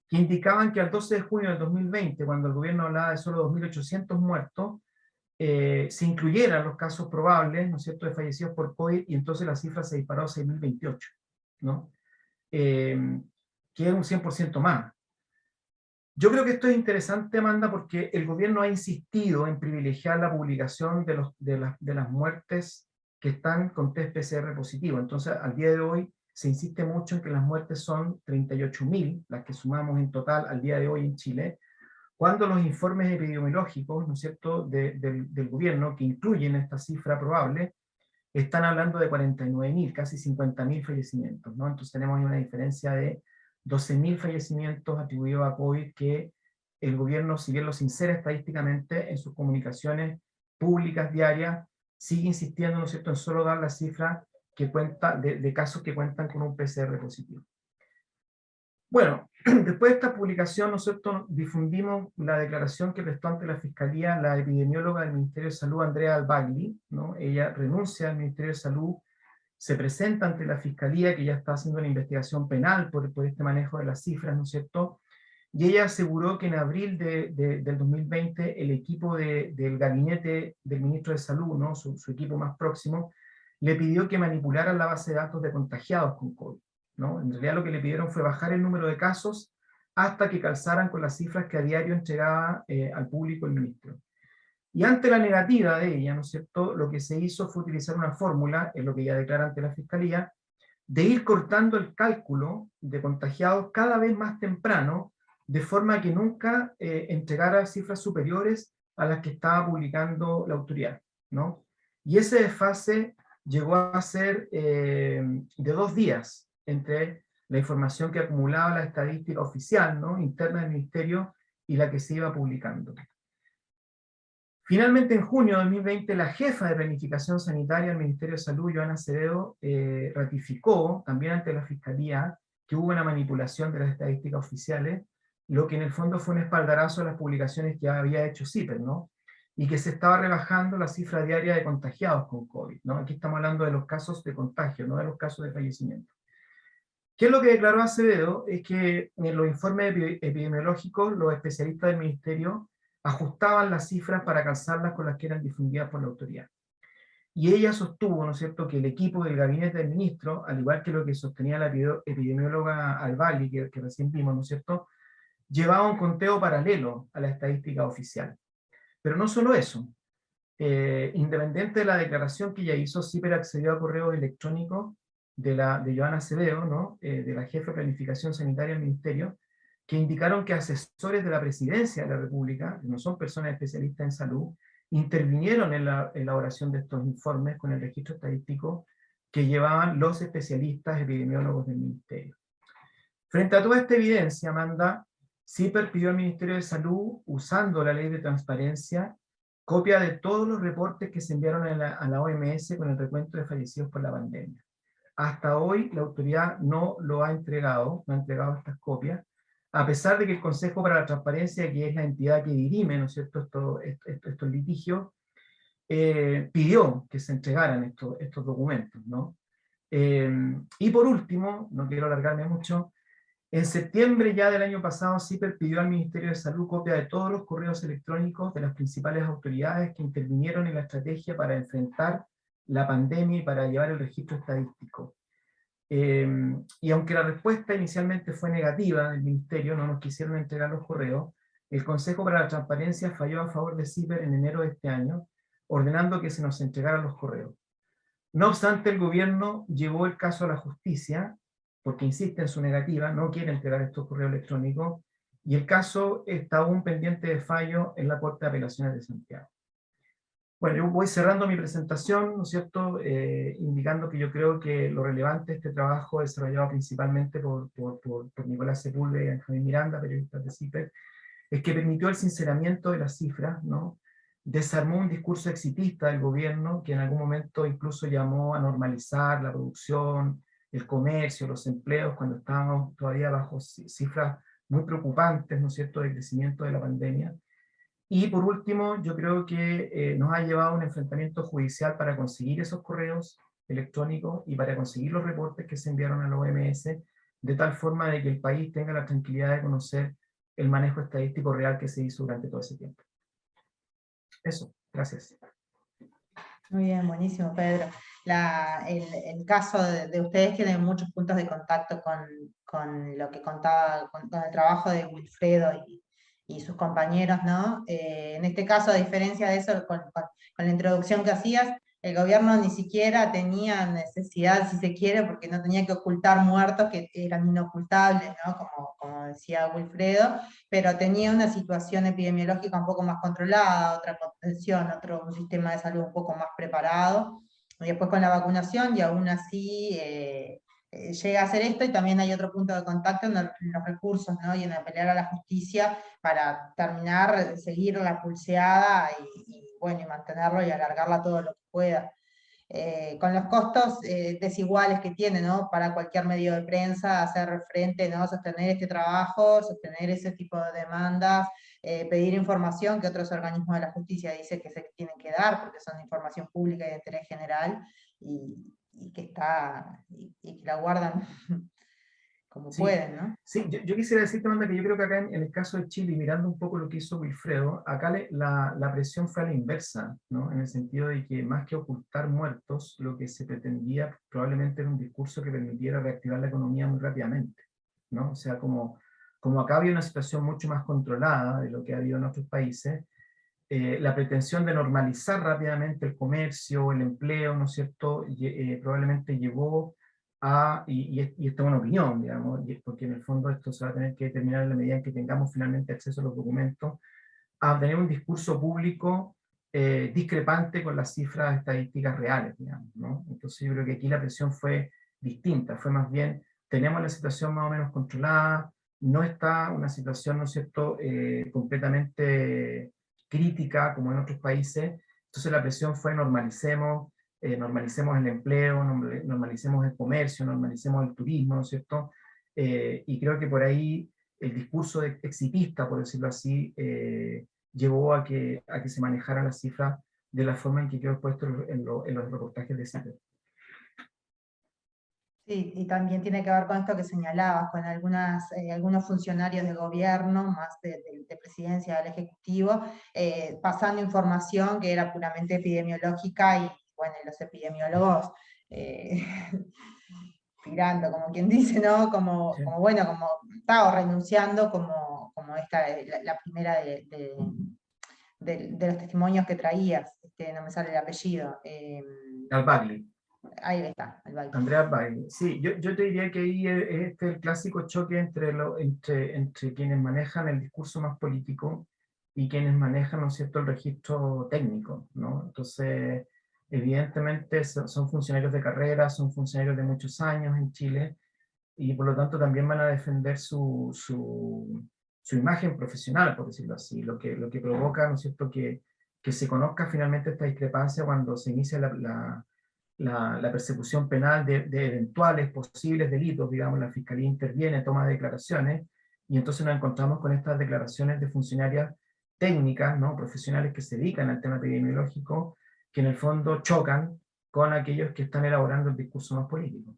Speaker 4: que indicaban que al 12 de junio del 2020, cuando el gobierno hablaba de solo 2.800 muertos, se incluyeran los casos probables, ¿no es cierto?, de fallecidos por COVID, y entonces la cifra se disparó a 6.028, ¿no? Que es un 100% más. Yo creo que esto es interesante, Amanda, porque el gobierno ha insistido en privilegiar la publicación de las muertes que están con test PCR positivo. Entonces, al día de hoy, se insiste mucho en que las muertes son 38.000, las que sumamos en total al día de hoy en Chile, cuando los informes epidemiológicos, ¿no es cierto?, del gobierno, que incluyen esta cifra probable, están hablando de 49.000, casi 50.000 fallecimientos, ¿no? Entonces tenemos ahí una diferencia de 12.000 fallecimientos atribuidos a COVID que el gobierno, si bien lo sincera estadísticamente en sus comunicaciones públicas diarias, sigue insistiendo, ¿no es cierto?, en solo dar la cifra que cuenta de casos que cuentan con un PCR positivo. Bueno, después de esta publicación, nosotros difundimos la declaración que prestó ante la Fiscalía la epidemióloga del Ministerio de Salud, Andrea Albagli, ¿no? Ella renuncia al Ministerio de Salud, se presenta ante la Fiscalía, que ya está haciendo una investigación penal por este manejo de las cifras, ¿no es cierto? Y ella aseguró que en abril del 2020 el equipo del gabinete del Ministro de Salud, ¿no?, su equipo más próximo, le pidió que manipularan la base de datos de contagiados con COVID, ¿no? En realidad lo que le pidieron fue bajar el número de casos hasta que calzaran con las cifras que a diario entregaba al público el ministro. Y ante la negativa de ella, ¿no es cierto?, lo que se hizo fue utilizar una fórmula, es lo que ella declara ante la Fiscalía, de ir cortando el cálculo de contagiados cada vez más temprano, de forma que nunca entregara cifras superiores a las que estaba publicando la autoridad, ¿no? Y ese desfase llegó a ser de 2 días entre la información que acumulaba la estadística oficial, ¿no?, interna del ministerio, y la que se iba publicando. Finalmente, en junio de 2020, la jefa de Planificación Sanitaria del Ministerio de Salud, Joana Acevedo, ratificó, también ante la Fiscalía, que hubo una manipulación de las estadísticas oficiales, lo que en el fondo fue un espaldarazo a las publicaciones que había hecho CIPER, ¿no? Y que se estaba rebajando la cifra diaria de contagiados con COVID, ¿no? Aquí estamos hablando de los casos de contagio, no de los casos de fallecimiento. ¿Qué es lo que declaró Acevedo? Es que en los informes epidemiológicos los especialistas del ministerio ajustaban las cifras para calzarlas con las que eran difundidas por la autoridad. Y ella sostuvo, ¿no es cierto?, que el equipo del gabinete del ministro, al igual que lo que sostenía la epidemióloga Albali, que recién vimos, ¿no es cierto?, llevaba un conteo paralelo a la estadística oficial. Pero no solo eso. Independiente de la declaración que ella hizo, CIPER accedió a correos electrónicos de Joana Acevedo, ¿no?, de la jefa de Planificación Sanitaria del Ministerio, que indicaron que asesores de la Presidencia de la República, que no son personas especialistas en salud, intervinieron en la elaboración de estos informes con el registro estadístico que llevaban los especialistas epidemiólogos del Ministerio. Frente a toda esta evidencia, Amanda, CIPER pidió al Ministerio de Salud, usando la ley de transparencia, copia de todos los reportes que se enviaron a la OMS con el recuento de fallecidos por la pandemia. Hasta hoy la autoridad no lo ha entregado, no ha entregado estas copias, a pesar de que el Consejo para la Transparencia, que es la entidad que dirime, ¿no es cierto?, estos litigios, pidió que se entregaran estos documentos, ¿no? Y por último, no quiero alargarme mucho, en septiembre ya del año pasado, CIPER pidió al Ministerio de Salud copia de todos los correos electrónicos de las principales autoridades que intervinieron en la estrategia para enfrentar la pandemia y para llevar el registro estadístico. Y aunque la respuesta inicialmente fue negativa del Ministerio, no nos quisieron entregar los correos, el Consejo para la Transparencia falló a favor de CIPER en enero de este año, ordenando que se nos entregaran los correos. No obstante, el gobierno llevó el caso a la justicia, porque insiste en su negativa, no quiere entregar estos correos electrónicos, y el caso está aún pendiente de fallo en la Corte de Apelaciones de Santiago. Bueno, yo voy cerrando mi presentación, ¿no es cierto?, indicando que yo creo que lo relevante de este trabajo desarrollado principalmente por Nicolás Sepúlveda y Benjamín Miranda, periodistas de CIPER, es que permitió el sinceramiento de las cifras, ¿no?, desarmó un discurso exitista del gobierno que en algún momento incluso llamó a normalizar la producción, el comercio, los empleos, cuando estábamos todavía bajo cifras muy preocupantes, ¿no es cierto?, de crecimiento de la pandemia. Y por último, yo creo que nos ha llevado a un enfrentamiento judicial para conseguir esos correos electrónicos y para conseguir los reportes que se enviaron a la OMS, de tal forma de que el país tenga la tranquilidad de conocer el manejo estadístico real que se hizo durante todo ese tiempo. Eso, gracias.
Speaker 1: Muy bien, buenísimo, Pedro. El caso de ustedes tienen muchos puntos de contacto con lo que contaba, con el trabajo de Wilfredo y sus compañeros, ¿no? En este caso, a diferencia de eso, con la introducción que hacías, el gobierno ni siquiera tenía necesidad, si se quiere, porque no tenía que ocultar muertos que eran inocultables, ¿no?, como decía Wilfredo, pero tenía una situación epidemiológica un poco más controlada, otra contención, un sistema de salud un poco más preparado, y después con la vacunación, y aún así llega a hacer esto, y también hay otro punto de contacto en los recursos, ¿no?, y en pelear a la justicia para terminar, seguir la pulseada bueno, y mantenerlo y alargarla todo lo que pueda. Con los costos desiguales que tiene, ¿no?, para cualquier medio de prensa hacer frente, ¿no?, sostener este trabajo, sostener ese tipo de demandas, pedir información que otros organismos de la justicia dicen que se tienen que dar porque son información pública y de interés general, y que la guardan como pueden, ¿no?
Speaker 4: Sí, yo quisiera decirte, Amanda, que yo creo que acá en el caso de Chile, mirando un poco lo que hizo Wilfredo, acá la presión fue a la inversa, ¿no?, en el sentido de que más que ocultar muertos, lo que se pretendía probablemente era un discurso que permitiera reactivar la economía muy rápidamente, ¿no? O sea, como acá había una situación mucho más controlada de lo que ha habido en otros países, la pretensión de normalizar rápidamente el comercio, el empleo, ¿no es cierto?, probablemente llevó y esto es una opinión, digamos, y es porque en el fondo esto se va a tener que determinar en la medida en que tengamos finalmente acceso a los documentos, a tener un discurso público discrepante con las cifras estadísticas reales, digamos, ¿no? Entonces yo creo que aquí la presión fue distinta, fue más bien, tenemos la situación más o menos controlada, no está una situación, ¿no es cierto?, completamente crítica como en otros países, entonces la presión fue normalicemos el empleo, normalicemos el comercio, normalicemos el turismo, ¿no es cierto? Y creo que por ahí el discurso exitista, por decirlo así, llevó a que se manejaran las cifras de la forma en que quedó puesto en los reportajes de CIPE.
Speaker 1: Sí, y también tiene que ver con esto que señalabas, con algunos funcionarios de gobierno, más de presidencia del Ejecutivo, pasando información que era puramente epidemiológica y, bueno, y los epidemiólogos tirando, como quien dice, ¿no?
Speaker 4: Sí.
Speaker 1: Como bueno, como estaba renunciando como esta, la primera de los testimonios que traías, no me sale el apellido.
Speaker 4: Al Bagley.
Speaker 1: Ahí está, el Bagley.
Speaker 4: Andrea Bagley. Sí, yo te diría que ahí es el clásico choque entre quienes manejan el discurso más político y quienes manejan, ¿no es cierto?, el registro técnico, ¿no? Entonces, evidentemente son funcionarios de carrera, son funcionarios de muchos años en Chile, y por lo tanto también van a defender su imagen profesional, por decirlo así, lo que provoca, ¿no es cierto?, que se conozca finalmente esta discrepancia cuando se inicia la persecución penal de eventuales posibles delitos, digamos, la Fiscalía interviene, toma declaraciones, y entonces nos encontramos con estas declaraciones de funcionarias técnicas, ¿no?, profesionales que se dedican al tema epidemiológico, que en el fondo chocan con aquellos que están elaborando el discurso más político.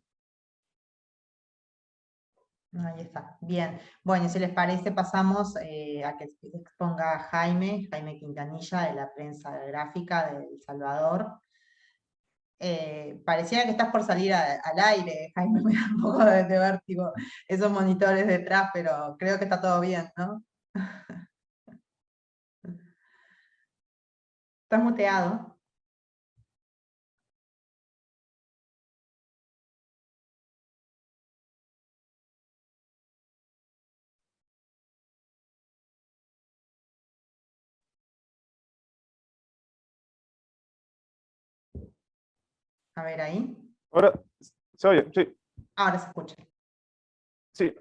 Speaker 1: Ahí está, bien. Bueno, si les parece, pasamos a que exponga Jaime Quintanilla, de la prensa gráfica de El Salvador. Pareciera que estás por salir al aire, Jaime, me da un poco de vértigo esos monitores detrás, pero creo que está todo bien, ¿no? Estás muteado. A ver ahí.
Speaker 5: Ahora, ¿se oye? Sí,
Speaker 1: Ahora se escucha.
Speaker 5: sí.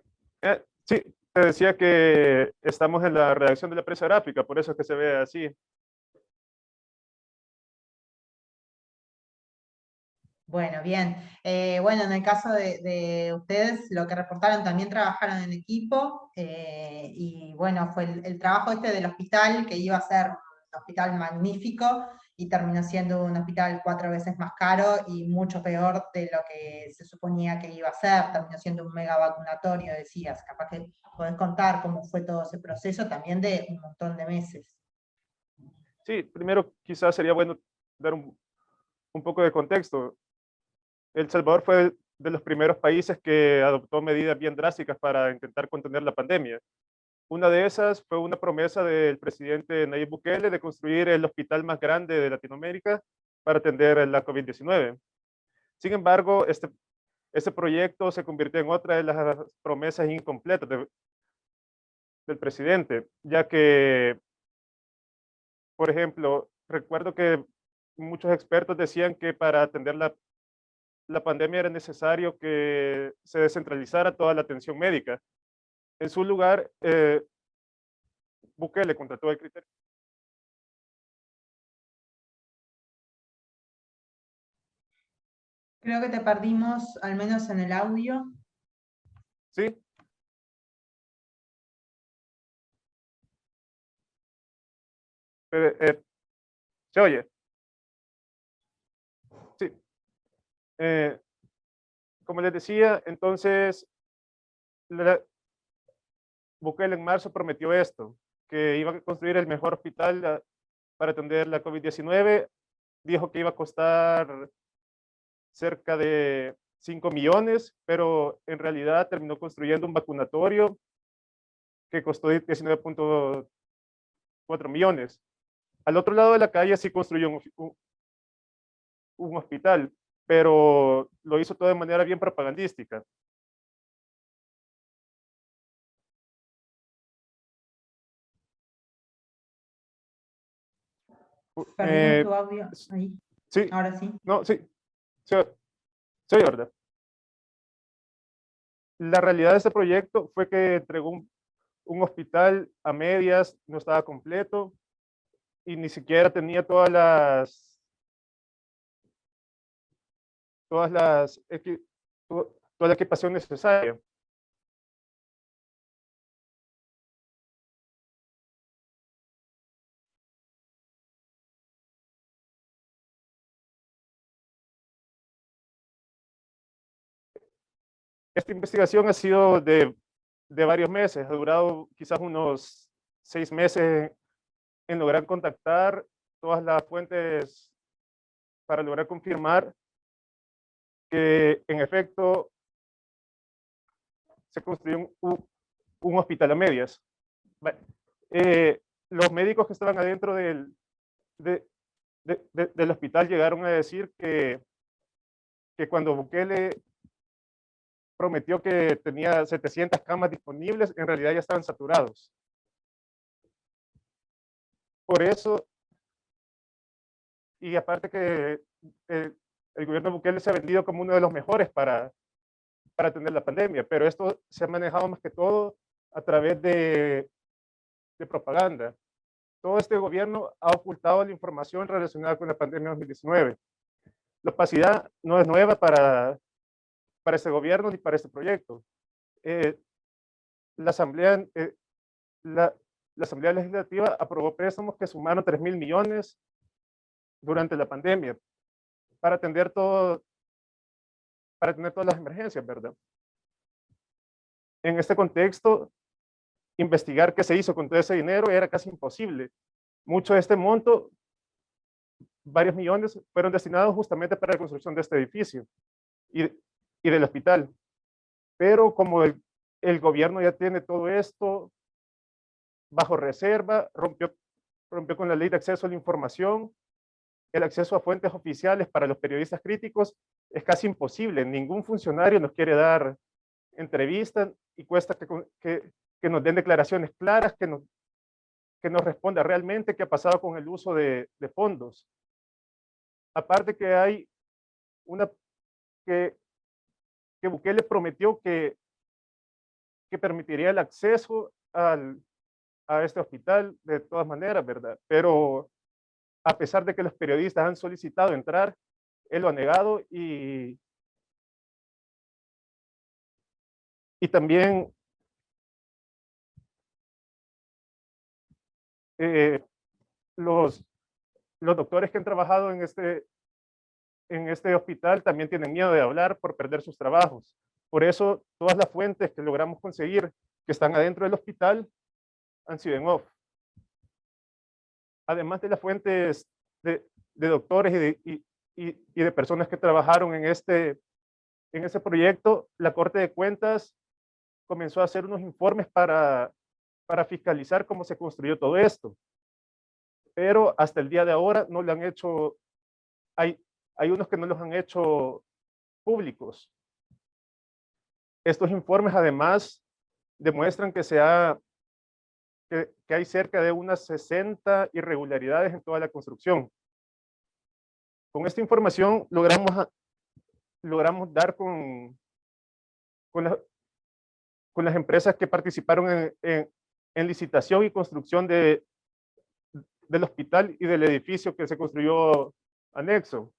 Speaker 5: Sí, te decía que estamos en la redacción de la prensa gráfica, por eso es que se ve así.
Speaker 1: Bueno, bien. Bueno, en el caso de ustedes, lo que reportaron, también trabajaron en equipo, y bueno, fue el trabajo del hospital, que iba a ser un hospital magnífico, y terminó siendo un hospital 4 veces más caro y mucho peor de lo que se suponía que iba a ser. Terminó siendo un mega vacunatorio, decías. Capaz que podés contar cómo fue todo ese proceso, también de un montón de meses.
Speaker 5: Sí, primero quizás sería bueno dar un poco de contexto. El Salvador fue de los primeros países que adoptó medidas bien drásticas para intentar contener la pandemia. Una de esas fue una promesa del presidente Nayib Bukele de construir el hospital más grande de Latinoamérica para atender la COVID-19. Sin embargo, este proyecto se convirtió en otra de las promesas incompletas del presidente, ya que, por ejemplo, recuerdo que muchos expertos decían que para atender la pandemia era necesario que se descentralizara toda la atención médica. En su lugar, Bukele contrató el criterio.
Speaker 1: Creo que te perdimos, al menos en el audio.
Speaker 5: ¿Sí? ¿Se oye? Sí. Como les decía, entonces, Bukele en marzo prometió esto, que iba a construir el mejor hospital para atender la COVID-19. Dijo que iba a costar cerca de 5 millones, pero en realidad terminó construyendo un vacunatorio que costó 19.4 millones. Al otro lado de la calle sí construyó un hospital, pero lo hizo todo de manera bien propagandística.
Speaker 1: Perdimos tu audio ahí.
Speaker 5: Sí,
Speaker 1: Ahora sí.
Speaker 5: no, sí, se oye, ¿verdad? La realidad de este proyecto fue que entregó un hospital a medias, no estaba completo y ni siquiera tenía toda la equipación necesaria. Esta investigación ha sido de varios meses, ha durado quizás unos 6 meses en lograr contactar todas las fuentes para lograr confirmar que en efecto se construyó un hospital a medias. Los médicos que estaban adentro del hospital llegaron a decir que cuando Bukele prometió que tenía 700 camas disponibles, en realidad ya estaban saturados. Por eso, y aparte que el gobierno de Bukele se ha vendido como uno de los mejores para atender la pandemia, pero esto se ha manejado más que todo a través de propaganda. Todo este gobierno ha ocultado la información relacionada con la pandemia 2019. La opacidad no es nueva para este gobierno ni para este proyecto. La Asamblea, la Asamblea Legislativa aprobó préstamos que sumaron 3.000 millones durante la pandemia para atender todas las emergencias, ¿verdad? En este contexto, investigar qué se hizo con todo ese dinero era casi imposible. Mucho de este monto, varios millones, fueron destinados justamente para la construcción de este edificio y del hospital. Pero como el gobierno ya tiene todo esto bajo reserva, rompió con la ley de acceso a la información, el acceso a fuentes oficiales para los periodistas críticos es casi imposible. Ningún funcionario nos quiere dar entrevistas y cuesta que nos den declaraciones claras, que nos responda realmente qué ha pasado con el uso de fondos. Aparte que hay que Bukele prometió que permitiría el acceso a este hospital de todas maneras, ¿verdad? Pero a pesar de que los periodistas han solicitado entrar, él lo ha negado y también los doctores que han trabajado en este hospital también tienen miedo de hablar por perder sus trabajos. Por eso todas las fuentes que logramos conseguir que están adentro del hospital han sido en off. Además de las fuentes de doctores y de personas que trabajaron en ese proyecto, la Corte de Cuentas comenzó a hacer unos informes para fiscalizar cómo se construyó todo esto. Pero hasta el día de ahora no le han hecho, hay unos que no los han hecho públicos. Estos informes además demuestran que hay cerca de unas 60 irregularidades en toda la construcción. Con esta información logramos dar con las empresas que participaron en licitación y construcción del hospital y del edificio que se construyó anexo.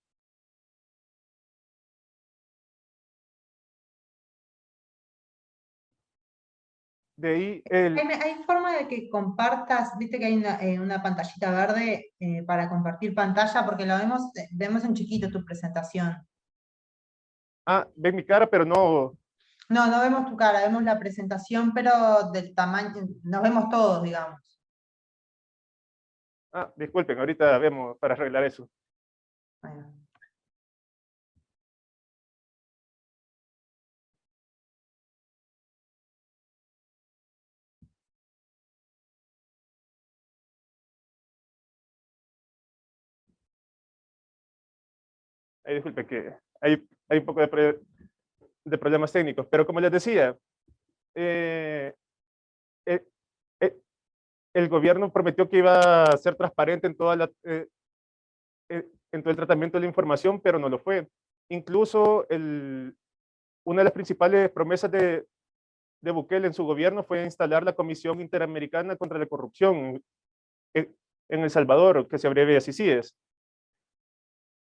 Speaker 5: De ahí
Speaker 1: ¿Hay forma de que compartas? Viste que hay una pantallita verde para compartir pantalla, porque lo vemos en chiquito tu presentación.
Speaker 5: ven mi cara, pero no.
Speaker 1: No, no vemos tu cara, vemos la presentación, pero del tamaño, nos vemos todos, digamos.
Speaker 5: Disculpen, ahorita vemos para arreglar eso.
Speaker 1: Bueno.
Speaker 5: disculpe que hay un poco de problemas técnicos, pero como les decía, eh, eh, eh, el gobierno prometió que iba a ser transparente en en todo el tratamiento de la información, pero no lo fue. Incluso una de las principales promesas de Bukele en su gobierno fue instalar la Comisión Interamericana contra la Corrupción en El Salvador, que se abrevia CICIES.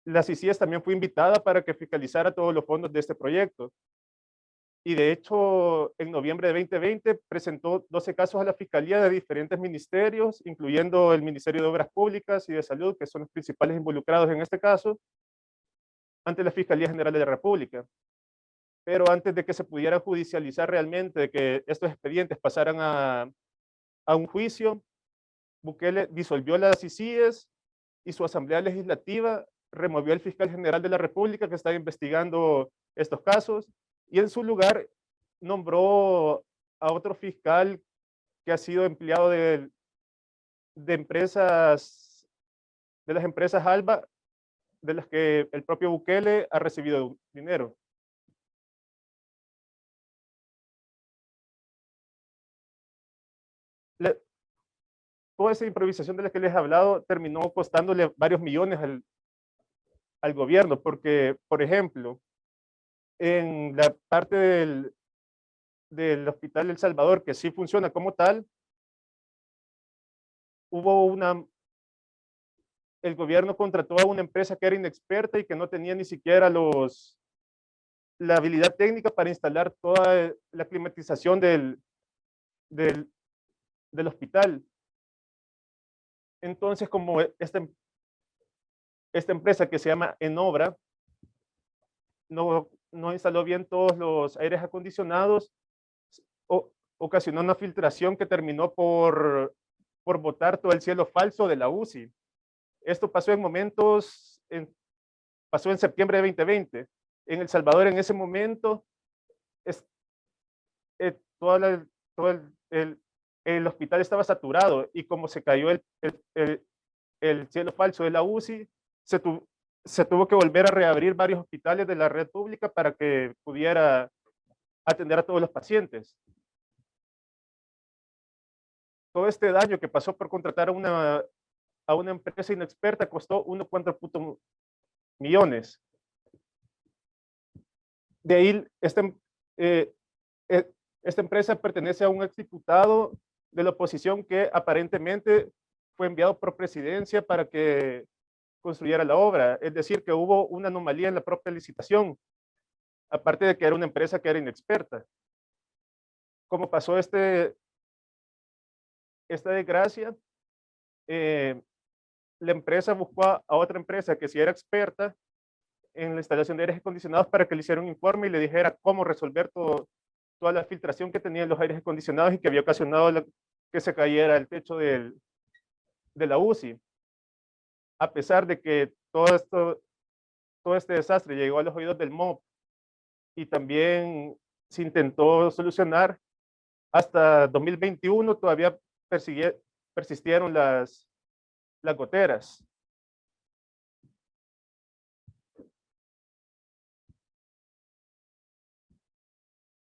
Speaker 5: La CICIES también fue invitada para que fiscalizara todos los fondos de este proyecto. Y de hecho, en noviembre de 2020 presentó 12 casos a la Fiscalía de diferentes ministerios, incluyendo el Ministerio de Obras Públicas y de Salud, que son los principales involucrados en este caso, ante la Fiscalía General de la República. Pero antes de que se pudiera judicializar realmente, de que estos expedientes pasaran a un juicio, Bukele disolvió las CICIES y su Asamblea Legislativa removió al fiscal general de la República que estaba investigando estos casos y en su lugar nombró a otro fiscal que ha sido empleado de empresas, de las empresas ALBA, de las que el propio Bukele ha recibido dinero. Toda esa improvisación de la que les he hablado terminó costándole varios millones al gobierno, porque, por ejemplo, en la parte del Hospital El Salvador, que sí funciona como tal, el gobierno contrató a una empresa que era inexperta y que no tenía ni siquiera la habilidad técnica para instalar toda la climatización del hospital. Entonces, como esta empresa que se llama Enobra no instaló bien todos los aires acondicionados, ocasionó una filtración que terminó por botar todo el cielo falso de la UCI. Esto pasó pasó en septiembre de 2020. En El Salvador, en ese momento, todo el hospital estaba saturado y como se cayó el cielo falso de la UCI, se tuvo que volver a reabrir varios hospitales de la red pública para que pudiera atender a todos los pacientes. Todo este daño que pasó por contratar a una empresa inexperta costó 1,4 millones. De ahí, esta empresa pertenece a un exdiputado de la oposición que aparentemente fue enviado por presidencia para que construyera la obra. Es decir, que hubo una anomalía en la propia licitación, aparte de que era una empresa que era inexperta. Como pasó esta desgracia, la empresa buscó a otra empresa que sí era experta en la instalación de aires acondicionados para que le hiciera un informe y le dijera cómo resolver toda la filtración que tenían los aires acondicionados y que había ocasionado que se cayera el techo de la UCI. A pesar de que todo este desastre llegó a los oídos del MOP y también se intentó solucionar, hasta 2021 todavía persistieron las goteras.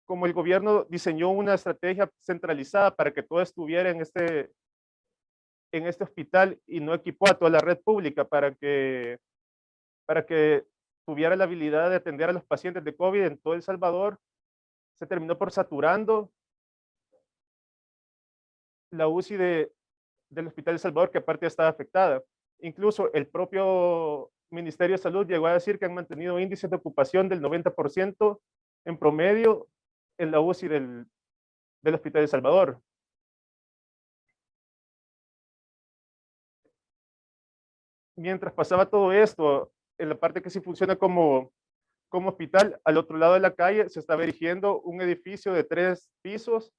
Speaker 5: Como el gobierno diseñó una estrategia centralizada para que todo estuviera en este hospital y no equipó a toda la red pública para que tuviera la habilidad de atender a los pacientes de COVID en todo El Salvador, se terminó por saturando la UCI del Hospital El Salvador, que aparte estaba afectada. Incluso el propio Ministerio de Salud llegó a decir que han mantenido índices de ocupación del 90% en promedio en la UCI del Hospital El Salvador. Mientras pasaba todo esto, en la parte que sí funciona como hospital, al otro lado de la calle se estaba erigiendo un edificio de 3 pisos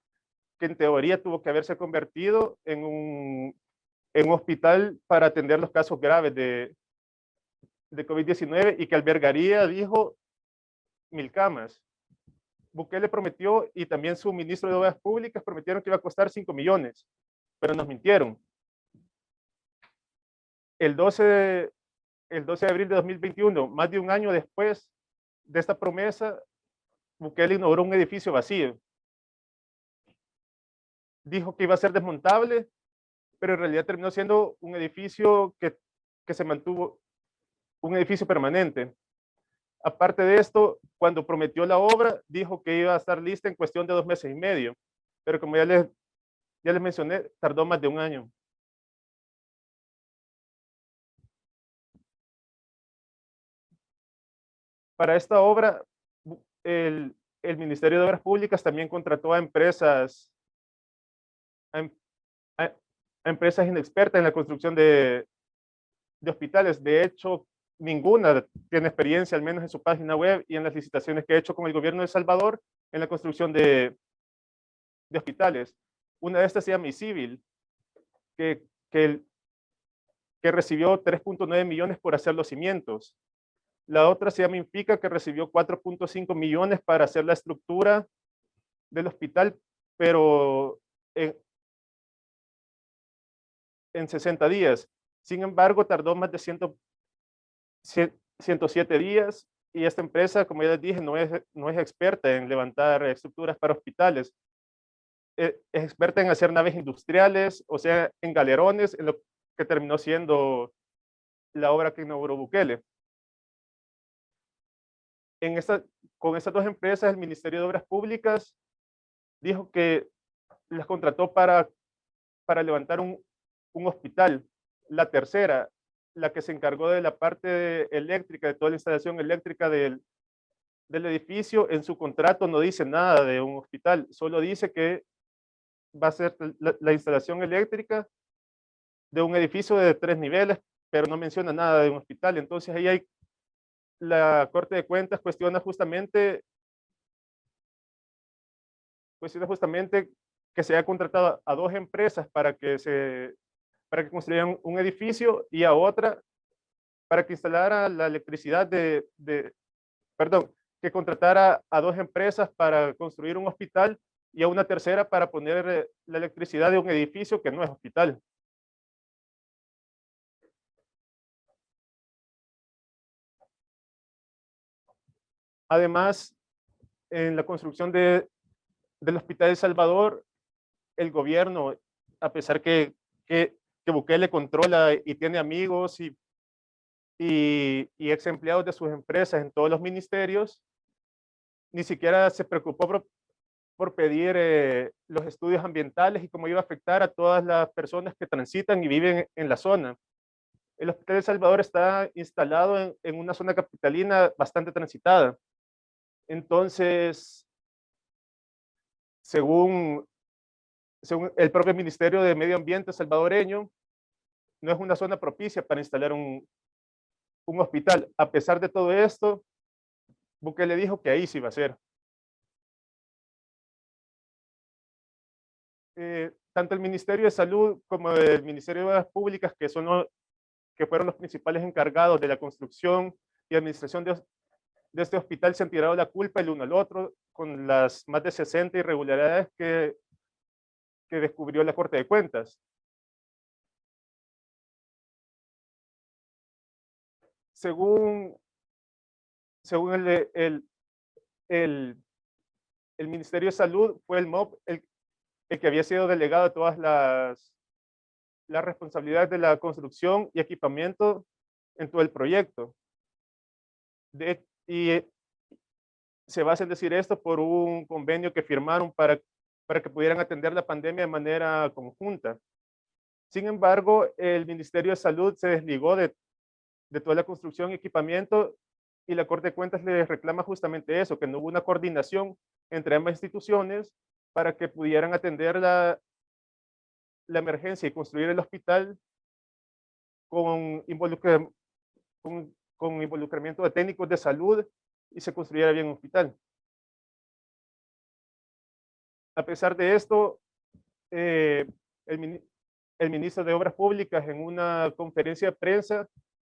Speaker 5: que en teoría tuvo que haberse convertido en un hospital para atender los casos graves de COVID-19 y que albergaría, dijo, 1,000 camas. Bukele prometió, y también su ministro de Obras Públicas prometieron que iba a costar 5 millones, pero nos mintieron. El 12 el 12 de abril de 2021, más de un año después de esta promesa, Bukele inauguró un edificio vacío. Dijo que iba a ser desmontable, pero en realidad terminó siendo un edificio que se mantuvo, un edificio permanente. Aparte de esto, cuando prometió la obra, dijo que iba a estar lista en cuestión de 2 meses y medio, pero como ya les mencioné, tardó más de un año. Para esta obra, el Ministerio de Obras Públicas también contrató a empresas, a empresas inexpertas en la construcción de hospitales. De hecho, ninguna tiene experiencia, al menos en su página web y en las licitaciones que ha hecho con el gobierno de El Salvador en la construcción de hospitales. Una de estas se llama Isivil, que recibió 3.9 millones por hacer los cimientos. La otra se llama Infica, que recibió 4.5 millones para hacer la estructura del hospital, pero en 60 días. Sin embargo, tardó más de 107 días y esta empresa, como ya les dije, no es experta en levantar estructuras para hospitales. Es experta en hacer naves industriales, o sea, en galerones, en lo que terminó siendo la obra que inauguró Bukele. Con estas dos empresas, el Ministerio de Obras Públicas dijo que las contrató para levantar un hospital. La tercera, la que se encargó de la parte eléctrica, de toda la instalación eléctrica del edificio, en su contrato no dice nada de un hospital, solo dice que va a ser la instalación eléctrica de un edificio de 3 niveles, pero no menciona nada de un hospital. Entonces ahí la Corte de Cuentas cuestiona justamente que se haya contratado a dos empresas para que construyeran un edificio y a otra para que instalara la electricidad perdón, que contratara a dos empresas para construir un hospital y a una tercera para poner la electricidad de un edificio que no es hospital. Además, en la construcción del Hospital de El Salvador, el gobierno, a pesar que Bukele controla y tiene amigos y ex empleados de sus empresas en todos los ministerios, ni siquiera se preocupó por pedir los estudios ambientales y cómo iba a afectar a todas las personas que transitan y viven en la zona. El Hospital de El Salvador está instalado en una zona capitalina bastante transitada. Entonces, según el propio Ministerio de Medio Ambiente salvadoreño, no es una zona propicia para instalar un hospital. A pesar de todo esto, Bukele dijo que ahí sí iba a ser. Tanto el Ministerio de Salud como el Ministerio de Obras Públicas, que fueron los principales encargados de la construcción y administración de este hospital, se han tirado la culpa el uno al otro con las más de 60 irregularidades que descubrió la Corte de Cuentas. Según el Ministerio de Salud, fue el MOP el que había sido delegado de todas las responsabilidades de la construcción y equipamiento en todo el proyecto. Y se basa en decir esto por un convenio que firmaron para que pudieran atender la pandemia de manera conjunta. Sin embargo, el Ministerio de Salud se desligó de toda la construcción y equipamiento y la Corte de Cuentas le reclama justamente eso, que no hubo una coordinación entre ambas instituciones para que pudieran atender la emergencia y construir el hospital con involucramiento de técnicos de salud y se construyera bien un hospital. A pesar de esto, el ministro de Obras Públicas, en una conferencia de prensa,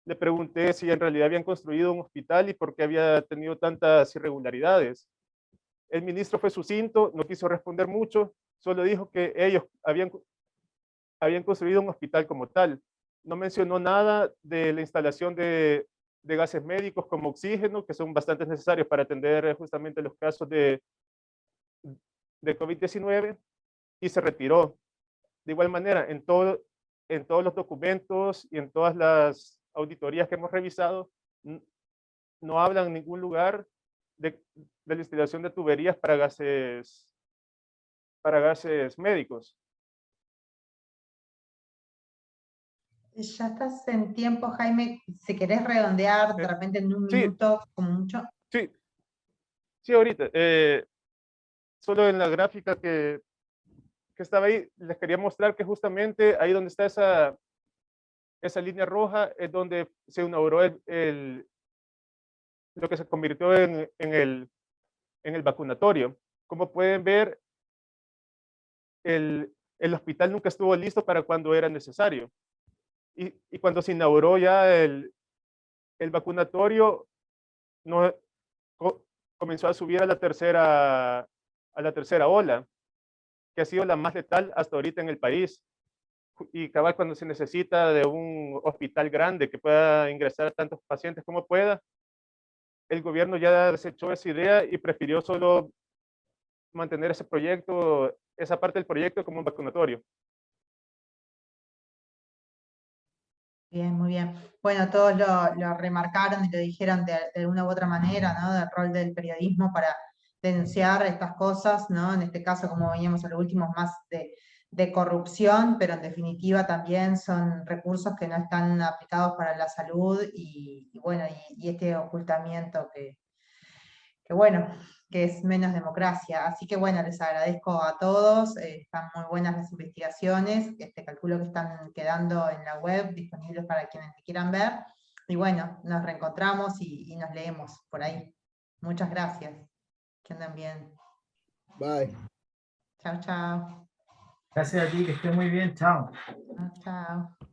Speaker 5: le pregunté si en realidad habían construido un hospital y por qué había tenido tantas irregularidades. El ministro fue sucinto, no quiso responder mucho, solo dijo que ellos habían construido un hospital como tal no mencionó nada de la instalación de gases médicos como oxígeno, que son bastante necesarios para atender justamente los casos de COVID-19, y se retiró. De igual manera, en todos los documentos y en todas las auditorías que hemos revisado, no hablan en ningún lugar de la instalación de tuberías para gases médicos.
Speaker 1: Ya estás en tiempo, Jaime, si querés redondear de repente en un
Speaker 5: Sí.
Speaker 1: minuto, como mucho.
Speaker 5: Sí, ahorita. Solo en la gráfica que estaba ahí, les quería mostrar que justamente ahí donde está esa línea roja es donde se inauguró lo que se convirtió en el vacunatorio. Como pueden ver, el hospital nunca estuvo listo para cuando era necesario. Y cuando se inauguró ya el vacunatorio, no, comenzó a subir a la tercera ola, que ha sido la más letal hasta ahorita en el país. Y cabal, cuando se necesita de un hospital grande que pueda ingresar a tantos pacientes como pueda, el gobierno ya desechó esa idea y prefirió solo mantener ese proyecto, esa parte del proyecto como un vacunatorio.
Speaker 1: Bien, muy bien. Bueno, todos lo remarcaron y lo dijeron de una u otra manera, ¿no? Del rol del periodismo para denunciar estas cosas, ¿no? En este caso, como veníamos a los últimos, más de corrupción, pero en definitiva también son recursos que no están aplicados para la salud y bueno, y este ocultamiento que bueno, que es menos democracia. Así que bueno, les agradezco a todos, están muy buenas las investigaciones, calculo que están quedando en la web, disponibles para quienes quieran ver, y bueno, nos reencontramos y nos leemos por ahí. Muchas gracias, que anden bien.
Speaker 3: Bye.
Speaker 1: Chao, chao.
Speaker 4: Gracias a ti, que estés muy bien, chao.
Speaker 1: Chao, chao.